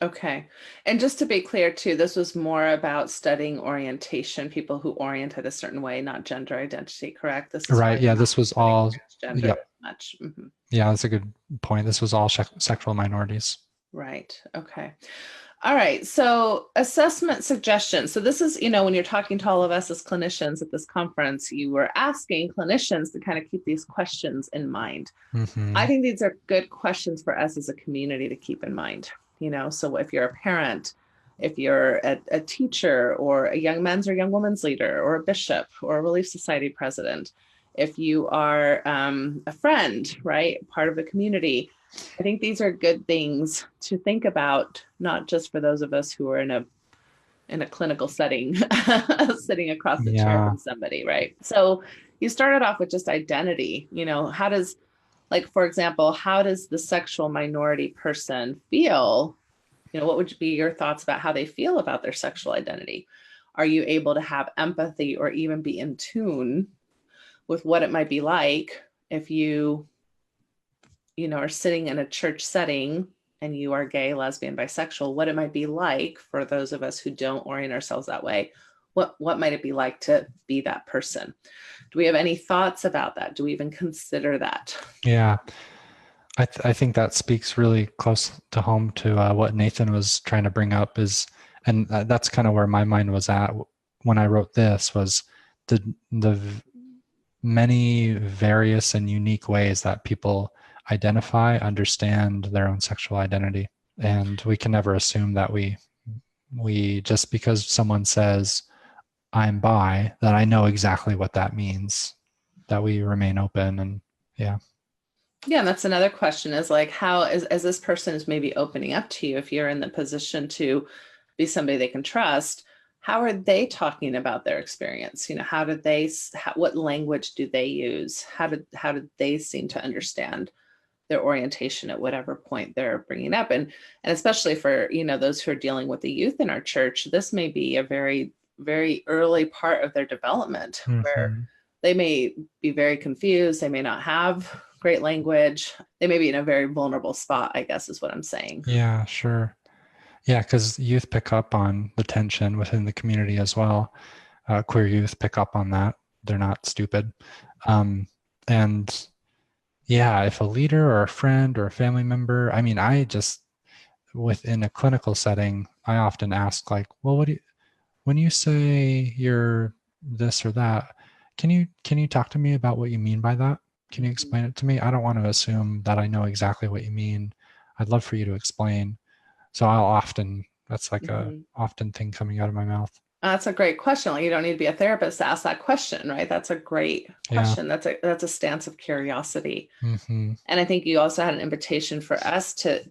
Okay. And just to be clear too, this was more about studying orientation, people who oriented a certain way, not gender identity, correct? This is right. Yeah, this was all gender yep. much. Mm-hmm. Yeah, that's a good point. This was all sexual minorities. Right. Okay. All right. So assessment suggestions. So this is, when you're talking to all of us as clinicians at this conference, you were asking clinicians to kind of keep these questions in mind. Mm-hmm. I think these are good questions for us as a community to keep in mind. So if you're a parent, if you're a teacher or a young men's or young women's leader or a bishop or a Relief Society president, if you are a friend, right, part of the community, I think these are good things to think about, not just for those of us who are in a clinical setting, sitting across the chair from somebody, right? So you started off with just identity, how does, like, for example, how does the sexual minority person feel? What would be your thoughts about how they feel about their sexual identity? Are you able to have empathy or even be in tune with what it might be like if you are sitting in a church setting and you are gay, lesbian, bisexual, what it might be like for those of us who don't orient ourselves that way? What might it be like to be that person? Do we have any thoughts about that? Do we even consider that? Yeah, I think that speaks really close to home to what Nathan was trying to bring up and that's kind of where my mind was at when I wrote this, was the many various and unique ways that people identify, understand their own sexual identity. And we can never assume that we just because someone says I'm bi, that I know exactly what that means, that we remain open. And yeah, and that's another question, is like, how as this person is maybe opening up to you, if you're in the position to be somebody they can trust, how are they talking about their experience? How did what language do they use? How did they seem to understand their orientation at whatever point they're bringing up? And especially for, those who are dealing with the youth in our church, this may be a very, very early part of their development, where they may be very confused. They may not have great language. They may be in a very vulnerable spot, I guess is what I'm saying. Yeah, sure. Yeah, because youth pick up on the tension within the community as well. queer youth pick up on that. They're not stupid. And yeah, if a leader or a friend or a family member, I mean, I just, within a clinical setting, I often ask like, well, when you say you're this or that, can you talk to me about what you mean by that? Can you explain it to me? I don't want to assume that I know exactly what you mean. I'd love for you to explain. So that's like a often thing coming out of my mouth. That's a great question. Like, you don't need to be a therapist to ask that question, right? That's a great question. Yeah. That's a stance of curiosity. Mm-hmm. And I think you also had an invitation for us to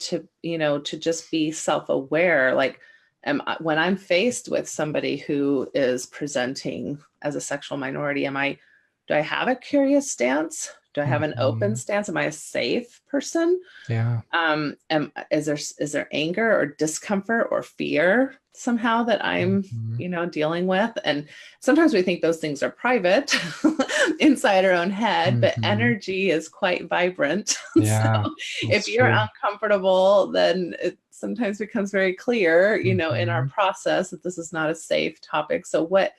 just be self-aware. Like, when I'm faced with somebody who is presenting as a sexual minority, do I have a curious stance? Do I have an open stance? Am I a safe person? Yeah. Is there anger or discomfort or fear somehow that I'm, dealing with? And sometimes we think those things are private inside our own head, but energy is quite vibrant. Yeah, So if you're uncomfortable, then it sometimes becomes very clear, in our process that this is not a safe topic. So what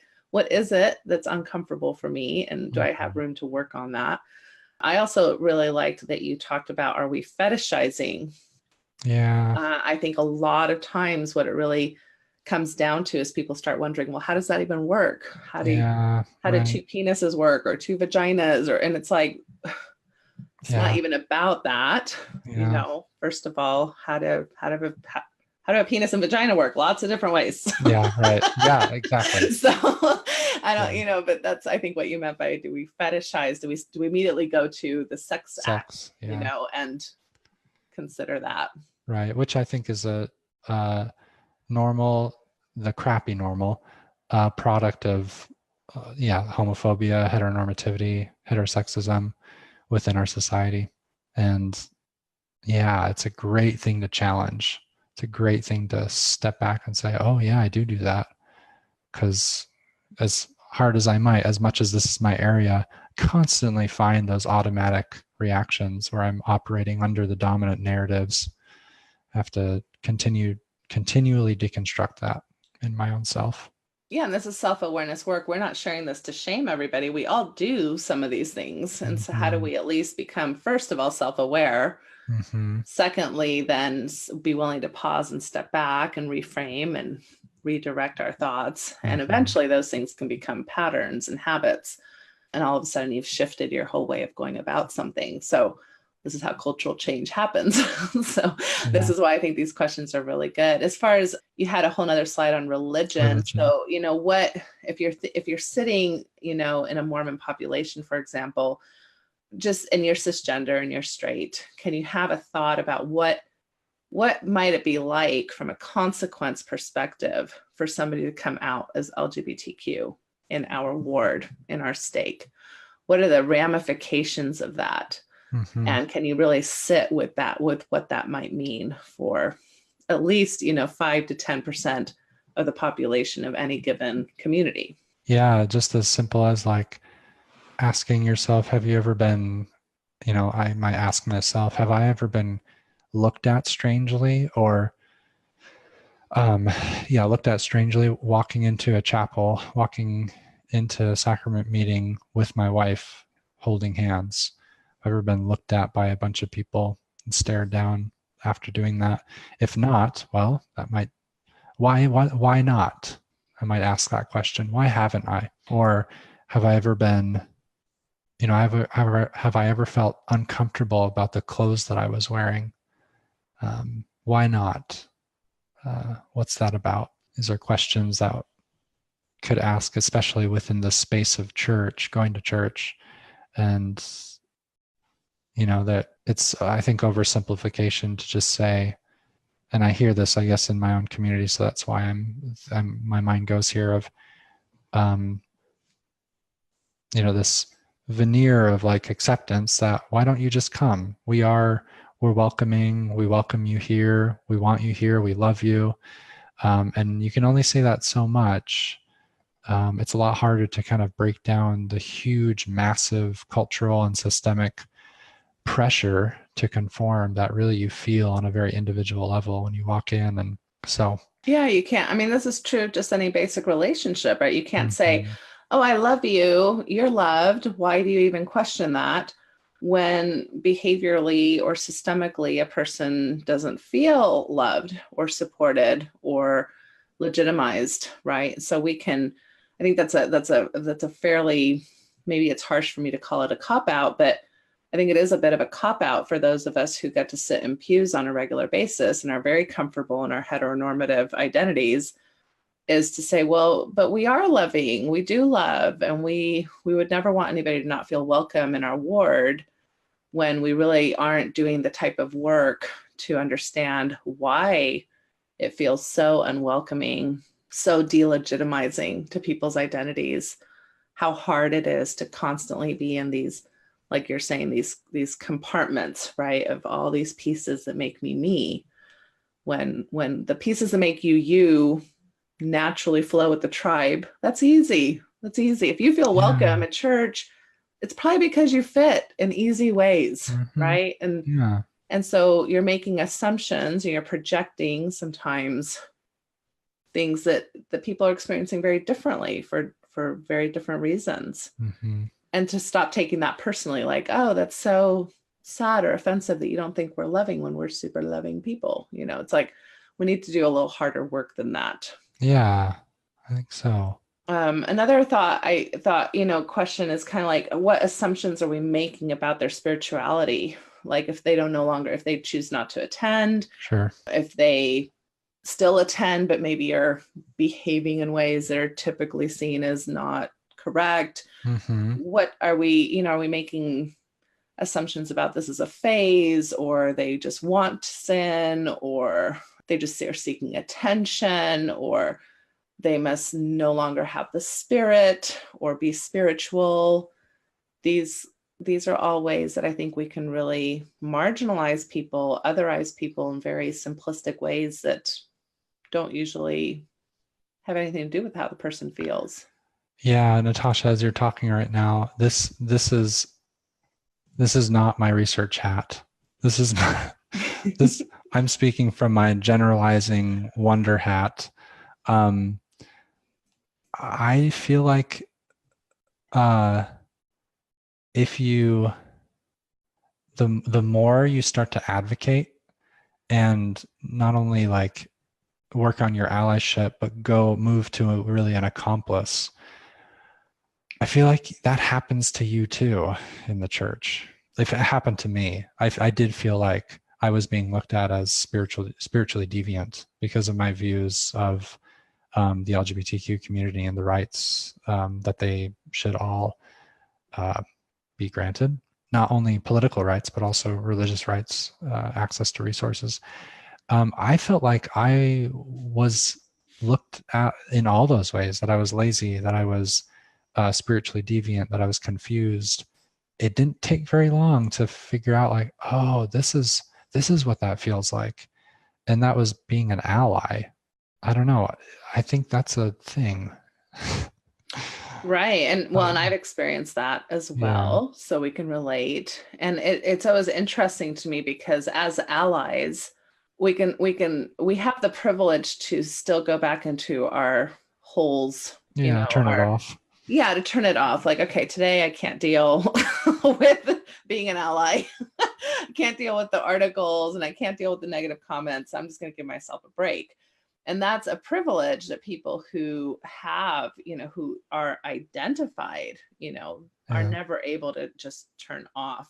is it that's uncomfortable for me? And do I have room to work on that? I also really liked that you talked about, are we fetishizing? Yeah. I think a lot of times what it really comes down to is people start wondering, well, how does that even work? How do two penises work, or two vaginas? And it's like, it's not even about that. First of all, how do a penis and vagina work? Lots of different ways. Yeah, right. Yeah, exactly. So I don't, but that's, I think, what you meant by, do we fetishize? Do we immediately go to the sex act, and consider that? Right. Which I think is a normal, the crappy normal product of, homophobia, heteronormativity, heterosexism within our society. And yeah, it's a great thing to challenge. It's a great thing to step back and say, oh yeah, I do that. Because as hard as I might, as much as this is my area, constantly find those automatic reactions where I'm operating under the dominant narratives. I have to continually deconstruct that in my own self. Yeah, and this is self-awareness work. We're not sharing this to shame everybody. We all do some of these things. And so how do we at least become, first of all, self-aware? Secondly, then be willing to pause and step back and reframe and redirect our thoughts. And eventually those things can become patterns and habits. And all of a sudden you've shifted your whole way of going about something. So this is how cultural change happens. So this is why I think these questions are really good. As far as, you had a whole nother slide on religion. So, what, if you're sitting, in a Mormon population, for example, and you're cisgender and you're straight, can you have a thought about what might it be like from a consequence perspective for somebody to come out as LGBTQ in our ward, in our stake? What are the ramifications of that? And can you really sit with what that might mean for at least, 5 to 10% of the population of any given community? Yeah, just as simple as like asking yourself, have you ever been, I might ask myself, have I ever been looked at strangely, or looked at strangely walking into a chapel, walking into a sacrament meeting with my wife, holding hands? Have I ever been looked at by a bunch of people and stared down after doing that? If not, well, why not? I might ask that question. Why haven't I? Or have I ever been, have I ever felt uncomfortable about the clothes that I was wearing? Why not? What's that about? These are questions that could ask, especially within the space of church, going to church. And that it's, I think, oversimplification to just say, and I hear this, I guess, in my own community, so that's why my mind goes here of, this veneer of like acceptance that, why don't you just come? We're welcoming, we welcome you here, we want you here, we love you. And you can only say that so much. It's a lot harder to kind of break down the huge, massive cultural and systemic pressure to conform that really you feel on a very individual level when you walk in. And so Yeah, you can't. I mean, this is true of just any basic relationship, right? You can't say, Mhm. oh, I love you. You're loved. Why do you even question that? When behaviorally or systemically a person doesn't feel loved or supported or legitimized, right? So we can, I think that's a fairly, maybe it's harsh for me to call it a cop out, but I think it is a bit of a cop out for those of us who get to sit in pews on a regular basis and are very comfortable in our heteronormative identities, is to say, well, but we are loving, we do love, and we would never want anybody to not feel welcome in our ward, when we really aren't doing the type of work to understand why it feels so unwelcoming, so delegitimizing to people's identities, how hard it is to constantly be in these, like you're saying, these compartments, right, of all these pieces that make me, when the pieces that make you naturally flow with the tribe. That's easy. That's easy. If you feel welcome Yeah. at church, it's probably because you fit in easy ways, Hmm. right? Yeah. And so you're making assumptions and you're projecting sometimes things that people are experiencing very differently for very different reasons. Hmm. And to stop taking that personally, like, oh, that's so sad or offensive that you don't think we're loving when we're super loving people. It's like we need to do a little harder work than that. Yeah, I think so. Another question is kind of like, what assumptions are we making about their spirituality? Like if they don't no longer, if they choose not to attend, Sure. if they still attend, but maybe are behaving in ways that are typically seen as not correct. Hmm. What are we making assumptions about this as a phase, or they just want to sin, or they just are seeking attention, or they must no longer have the spirit or be spiritual. These are all ways that I think we can really marginalize people, otherize people in very simplistic ways that don't usually have anything to do with how the person feels. Yeah, Natasha, as you're talking right now, this is not my research hat. This is not, this I'm speaking from my generalizing wonder hat. Um, I feel like uh, if you the more you start to advocate and not only like work on your allyship, but go move to really an accomplice, I feel like that happens to you too in the church. If it happened to me, I did feel like I was being looked at as spiritually deviant because of my views of the LGBTQ community and the rights that they should all be granted. Not only political rights, but also religious rights, access to resources. I felt like I was looked at in all those ways, that I was lazy, that I was spiritually deviant, that I was confused. It didn't take very long to figure out like, oh, this is what that feels like. And that was being an ally. I don't know. I think that's a thing. Right. And I've experienced that as Yeah. well. So we can relate. And it's always interesting to me because as allies, we have the privilege to still go back into our holes, Yeah. Turn it our, off. yeah, to turn it off. Like, okay, today I can't deal with being an ally. I can't deal with the articles and I can't deal with the negative comments. I'm just going to give myself a break. And that's a privilege that people who have, who are identified, are Yeah. never able to just turn off.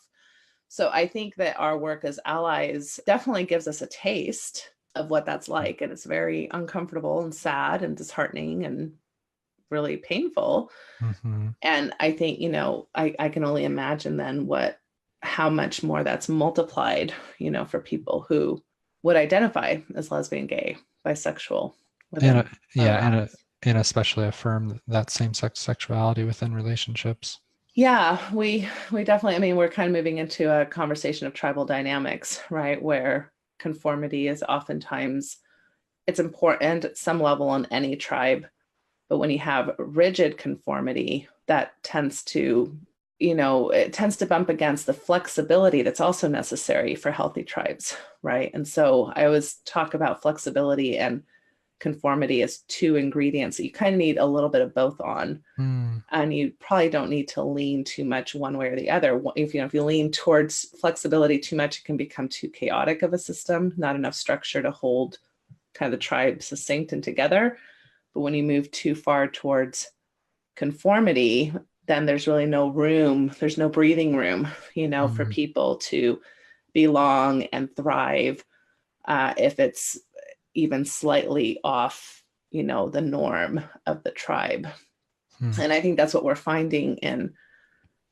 So I think that our work as allies definitely gives us a taste of what that's like. And it's very uncomfortable and sad and disheartening and really painful. Mm-hmm. And I think, I can only imagine then how much more that's multiplied, for people who would identify as lesbian, gay, bisexual And within our yeah, lives. and especially affirm that same-sex sexuality within relationships. Yeah, we definitely, I mean, we're kind of moving into a conversation of tribal dynamics, right? Where conformity is oftentimes, it's important at some level on any tribe. But when you have rigid conformity, that tends to, it tends to bump against the flexibility that's also necessary for healthy tribes, right? And so I always talk about flexibility and conformity as two ingredients. You kind of need a little bit of both on. And you probably don't need to lean too much one way or the other. If you lean towards flexibility too much, it can become too chaotic of a system, not enough structure to hold kind of the tribe succinct and together. But when you move too far towards conformity, then there's really no room. There's no breathing room, for people to belong and thrive if it's even slightly off, the norm of the tribe. And I think that's what we're finding in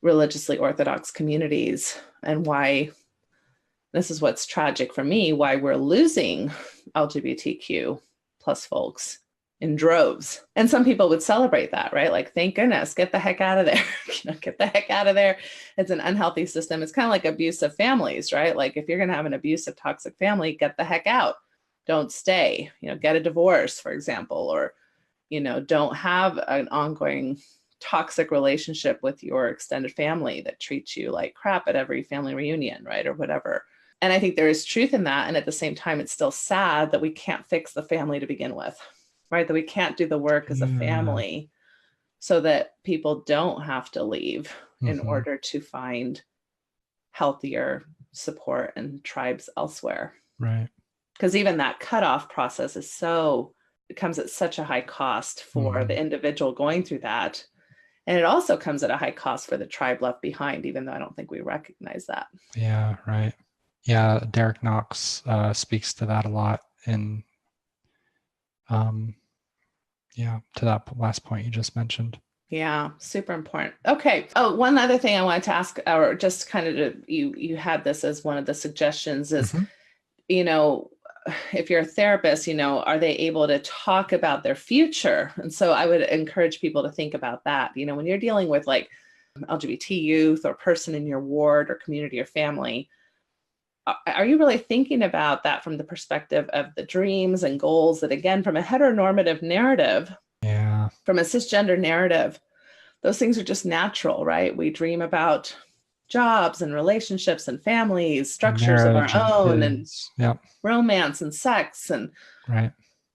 religiously Orthodox communities, and why this is what's tragic for me, why we're losing LGBTQ plus folks in droves. And some people would celebrate that, right? Like, thank goodness, get the heck out of there. Get the heck out of there. It's an unhealthy system. It's kind of like abusive families, right? Like, if you're going to have an abusive, toxic family, get the heck out. Don't stay, get a divorce, for example, or, don't have an ongoing toxic relationship with your extended family that treats you like crap at every family reunion, right? Or whatever. And I think there is truth in that. And at the same time, it's still sad that we can't fix the family to begin with, right? That we can't do the work as a family so that people don't have to leave in order to find healthier support and tribes elsewhere. Right. Because even that cutoff process it comes at such a high cost for the individual going through that. And it also comes at a high cost for the tribe left behind, even though I don't think we recognize that. Yeah, right. Yeah, Derek Knox speaks to that a lot in, to that last point you just mentioned. Yeah, super important. Okay. Oh, one other thing I wanted to ask, or just kind of you had this as one of the suggestions is, if you're a therapist, are they able to talk about their future? And so I would encourage people to think about that. When you're dealing with like LGBT youth or person in your ward or community or family, are you really thinking about that from the perspective of the dreams and goals that, again, from a heteronormative narrative, from a cisgender narrative, those things are just natural, right? We dream about jobs and relationships and families, structures of our own, and romance and sex and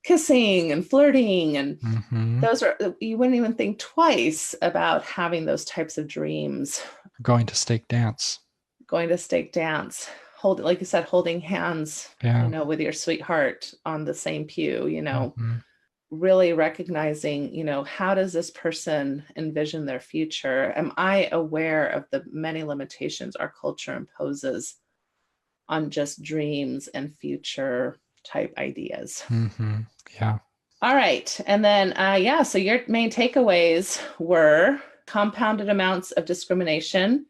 kissing and flirting. And those are, you wouldn't even think twice about having those types of dreams. Going to stake dance. Like you said, holding hands, with your sweetheart on the same pew, really recognizing, how does this person envision their future? Am I aware of the many limitations our culture imposes on just dreams and future type ideas? Yeah. All right. And then, so your main takeaways were compounded amounts of discrimination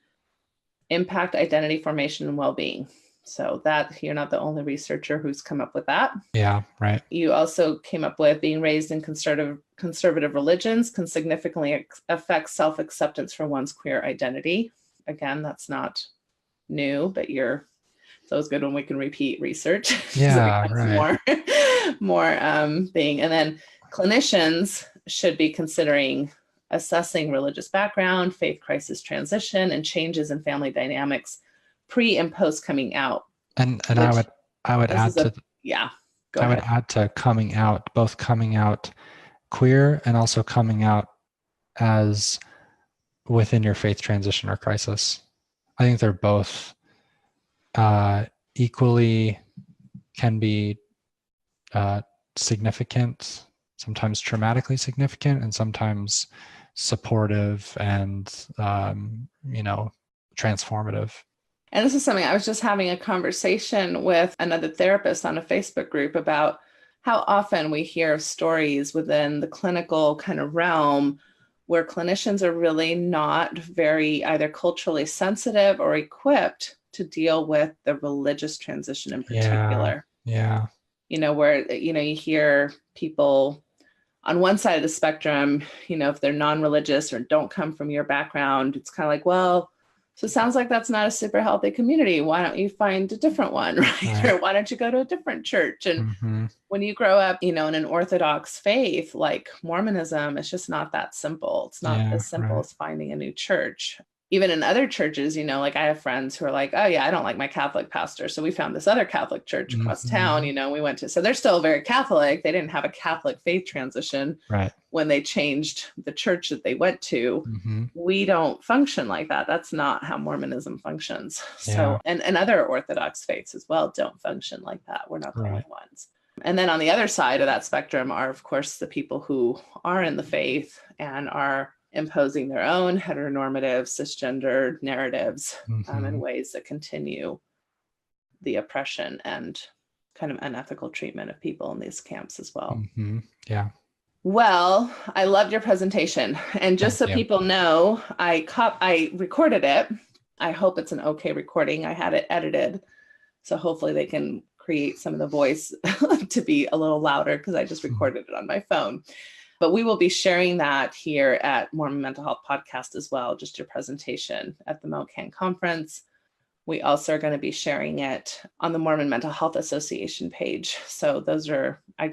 impact identity formation and well-being. So that you're not the only researcher who's come up with that. Yeah, right. You also came up with being raised in conservative religions can significantly affect self-acceptance for one's queer identity. Again, that's not new, but it's always good when we can repeat research. Yeah, right. More thing. And then clinicians should be considering assessing religious background, faith crisis transition, and changes in family dynamics pre and post coming out. And I would add to I would add to coming out, both coming out queer and also coming out as within your faith transition or crisis. I think they're both equally can be significant, sometimes traumatically significant, and sometimes supportive and transformative. And this is something I was just having a conversation with another therapist on a Facebook group about how often we hear stories within the clinical kind of realm where clinicians are really not very either culturally sensitive or equipped to deal with the religious transition in particular. Yeah. Where, you hear people on one side of the spectrum, if they're non-religious or don't come from your background, it's kind of like, well, so it sounds like that's not a super healthy community. Why don't you find a different one, right? Or why don't you go to a different church? And when you grow up, in an Orthodox faith like Mormonism, it's just not that simple. It's not as simple as finding a new church. even in other churches, like I have friends who are like, oh yeah, I don't like my Catholic pastor. So we found this other Catholic church across town, we went to, so they're still very Catholic. They didn't have a Catholic faith transition Right. when they changed the church that they went to. Mm-hmm. We don't function like that. That's not how Mormonism functions. So, Yeah. and other Orthodox faiths as well don't function like that. We're not the Right. only ones. And then on the other side of that spectrum are, of course, the people who are in the faith and are imposing their own heteronormative cisgender narratives in ways that continue the oppression and kind of unethical treatment of people in these camps as well. Mm-hmm. Yeah. Well, I loved your presentation. And just so people know, I recorded it. I hope it's an okay recording. I had it edited. So hopefully they can create some of the voice to be a little louder because I just recorded it on my phone. But we will be sharing that here at Mormon Mental Health Podcast as well, just your presentation at the MOCAN conference. We also are going to be sharing it on the Mormon Mental Health Association page. So those are, I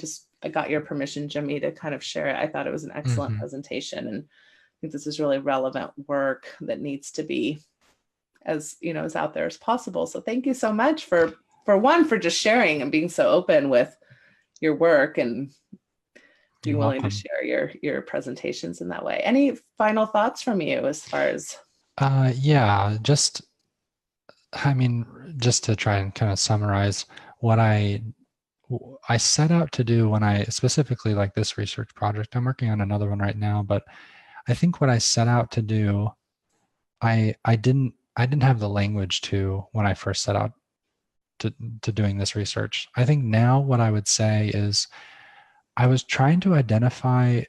got your permission, Jimmy, to kind of share it. I thought it was an excellent presentation. And I think this is really relevant work that needs to be as out there as possible. So thank you so much for just sharing and being so open with your work and being willing to share your presentations in that way. Any final thoughts from you as far as? Just to try and kind of summarize what I set out to do when I specifically like this research project. I'm working on another one right now, but I think what I set out to do, I didn't have the language to when I first set out to doing this research. I think now what I would say is I was trying to identify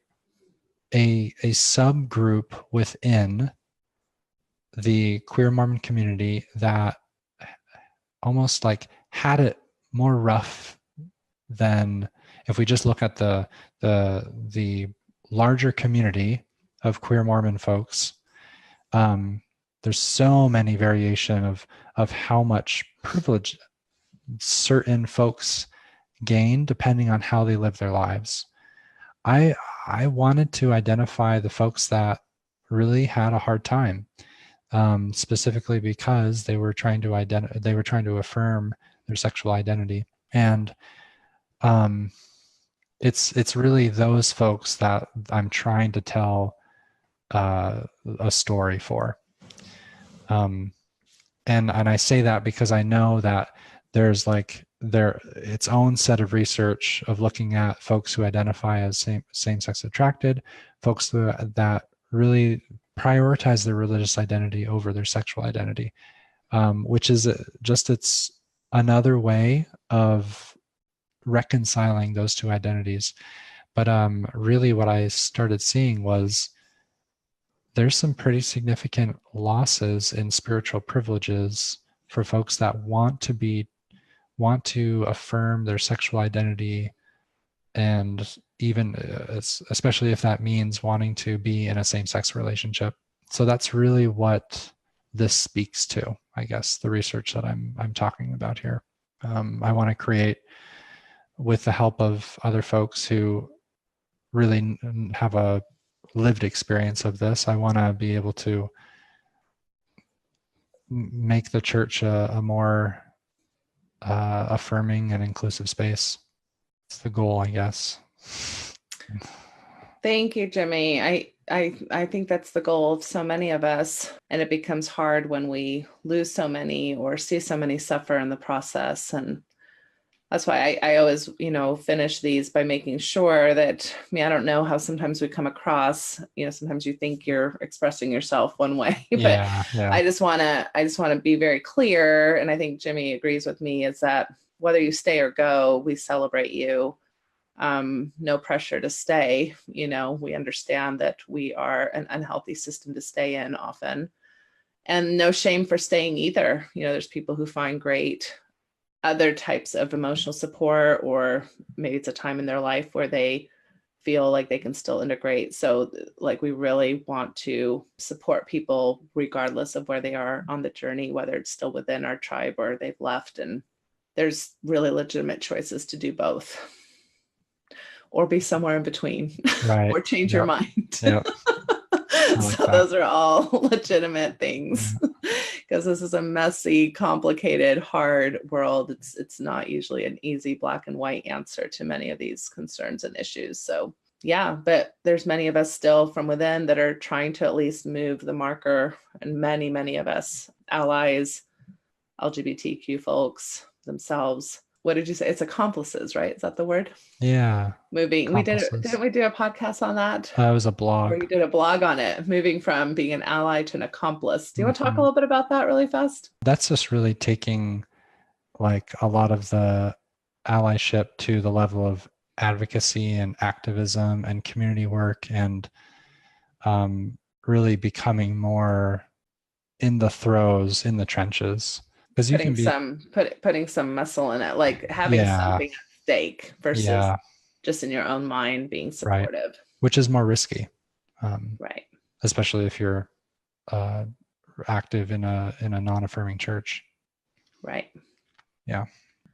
a subgroup within the queer Mormon community that almost like had it more rough than if we just look at the larger community of queer Mormon folks. There's so many variation of how much privilege certain folks gain depending on how they live their lives. I wanted to identify the folks that really had a hard time, specifically because they were trying to affirm their sexual identity, and it's really those folks that I'm trying to tell a story for. And I say that because I know that there's its own set of research of looking at folks who identify as same-sex attracted, folks that really prioritize their religious identity over their sexual identity, which is it's another way of reconciling those two identities. But really what I started seeing was there's some pretty significant losses in spiritual privileges for folks that want to affirm their sexual identity, and even especially if that means wanting to be in a same-sex relationship. So that's really what this speaks to, I guess, the research that I'm talking about here. I want to create, with the help of other folks who really have a lived experience of this, I want to be able to make the church a more affirming and inclusive space. It's the goal, I guess. Thank you, Jimmy. I think that's the goal of so many of us, and it becomes hard when we lose so many or see so many suffer in the process. And that's why I always, finish these by making sure that, I don't know how sometimes we come across, sometimes you think you're expressing yourself one way, but Yeah. I just want to be very clear. And I think Jimmy agrees with me, is that whether you stay or go, we celebrate you. No pressure to stay. We understand that we are an unhealthy system to stay in often, and no shame for staying either. There's people who find great other types of emotional support, or maybe it's a time in their life where they feel like they can still integrate. So we really want to support people regardless of where they are on the journey, whether it's still within our tribe or they've left. And there's really legitimate choices to do both, or be somewhere in between, Right. or change your mind. Yep. like So that. those are all legitimate things, because this is a messy, complicated, hard world. It's not usually an easy black and white answer to many of these concerns and issues. So yeah, but there's many of us still from within that are trying to at least move the marker, and many, many of us, allies, LGBTQ folks themselves. What did you say? It's accomplices, right? Is that the word? Yeah. Moving. Accomplices. Didn't we do a podcast on that? It was a Or blog. you did a blog on it, moving from being an ally to an accomplice. Do you want to talk a Mhm. little bit about that really fast? That's just really taking like a lot of the allyship to the level of advocacy and activism and community work, and really becoming more in the throes, in the trenches. Because you can Putting some muscle in it, like having something at stake versus just in your own mind being supportive. Right. Which is more risky. Right. Especially if you're active in a non-affirming church. Right. Yeah.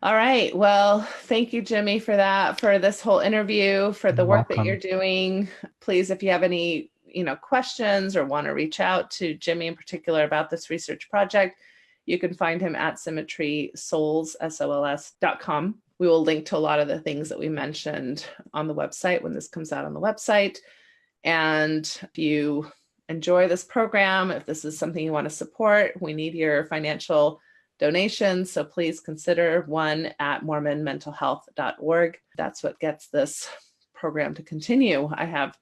All right. Well, thank you, Jimmy, for that, for this whole interview, for the work that you're doing. Please, if you have any, questions or want to reach out to Jimmy in particular about this research project, you can find him at symmetrysols.com. We will link to a lot of the things that we mentioned on the website when this comes out on the website. And if you enjoy this program, if this is something you want to support, we need your financial donations. So please consider one at mormonmentalhealth.org. That's what gets this program to continue. I have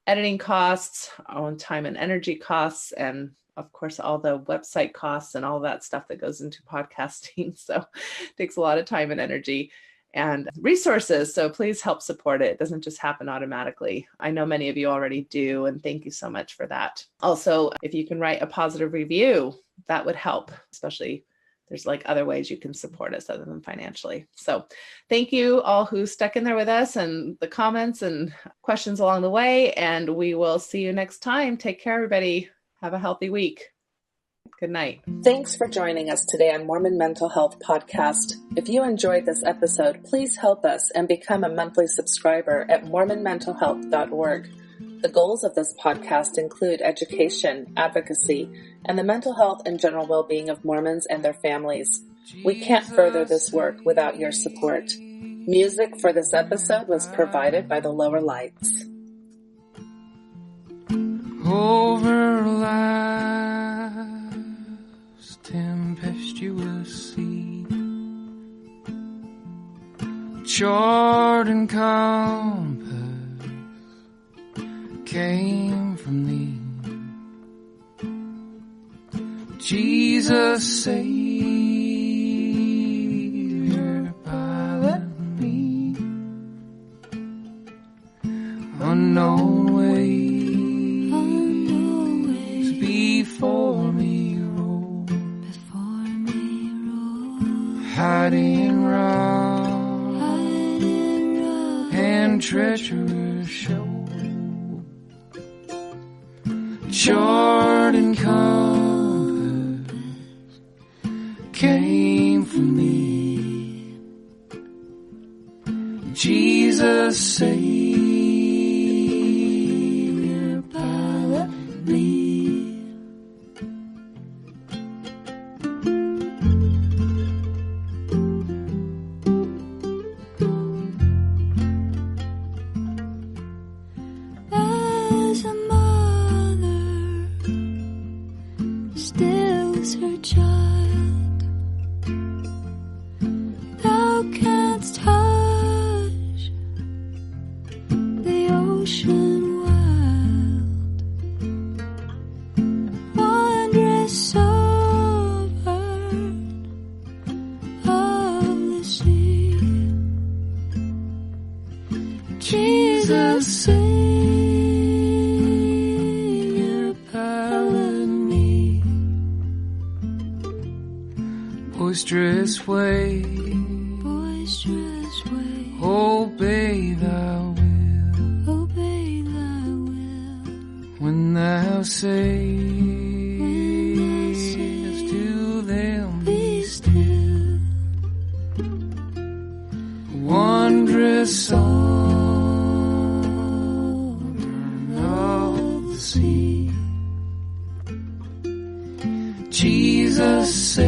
editing costs, own time and energy costs, and of course, all the website costs and all that stuff that goes into podcasting. So it takes a lot of time and energy and resources. So please help support it. It doesn't just happen automatically. I know many of you already do, and thank you so much for that. Also, if you can write a positive review, that would help, especially there's like other ways you can support us other than financially. So thank you all who stuck in there with us and the comments and questions along the way. And we will see you next time. Take care, everybody. Have a healthy week. Good night. Thanks for joining us today on Mormon Mental Health Podcast. If you enjoyed this episode, please help us and become a monthly subscriber at mormonmentalhealth.org. The goals of this podcast include education, advocacy, and the mental health and general well-being of Mormons and their families. We can't further this work without your support. Music for this episode was provided by the Lower Lights. Over life's tempestuous sea, chart and compass came from thee. Jesus, Savior, pilot me, unknown ways before me roll, hiding rock and treacherous show. Chart and compass came from thee. Jesus, Savior, pilot me. As a mother stills her child, thou canst hush the ocean wild, wondrous sovereign of the sea. Jesus, Savior, pilot me. Boisterous wave, obey thy will. Obey thy will. When thou sayest to them, Be still. wondrous sovereign of the sea. Savior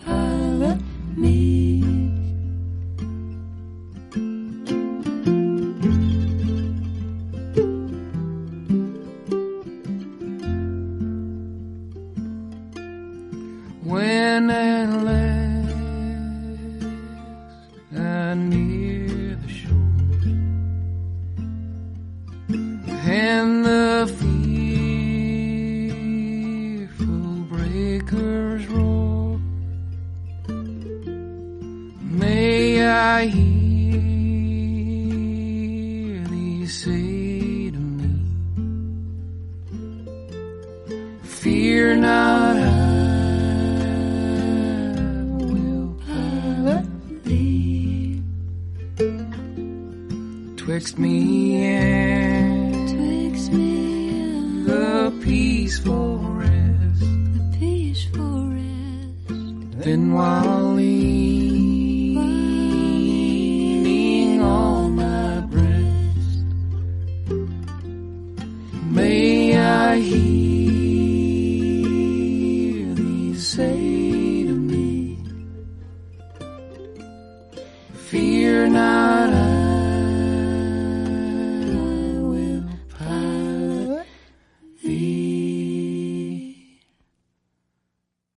pilot me. When at last I near the shore and the fearful breakers roar, may I hear thee say to me, fear not, I will pilot Thee, twixt me and twixt me and the peaceful rest. the peaceful rest. Then while leaning on my breast, may I hear thee say to me, fear not, I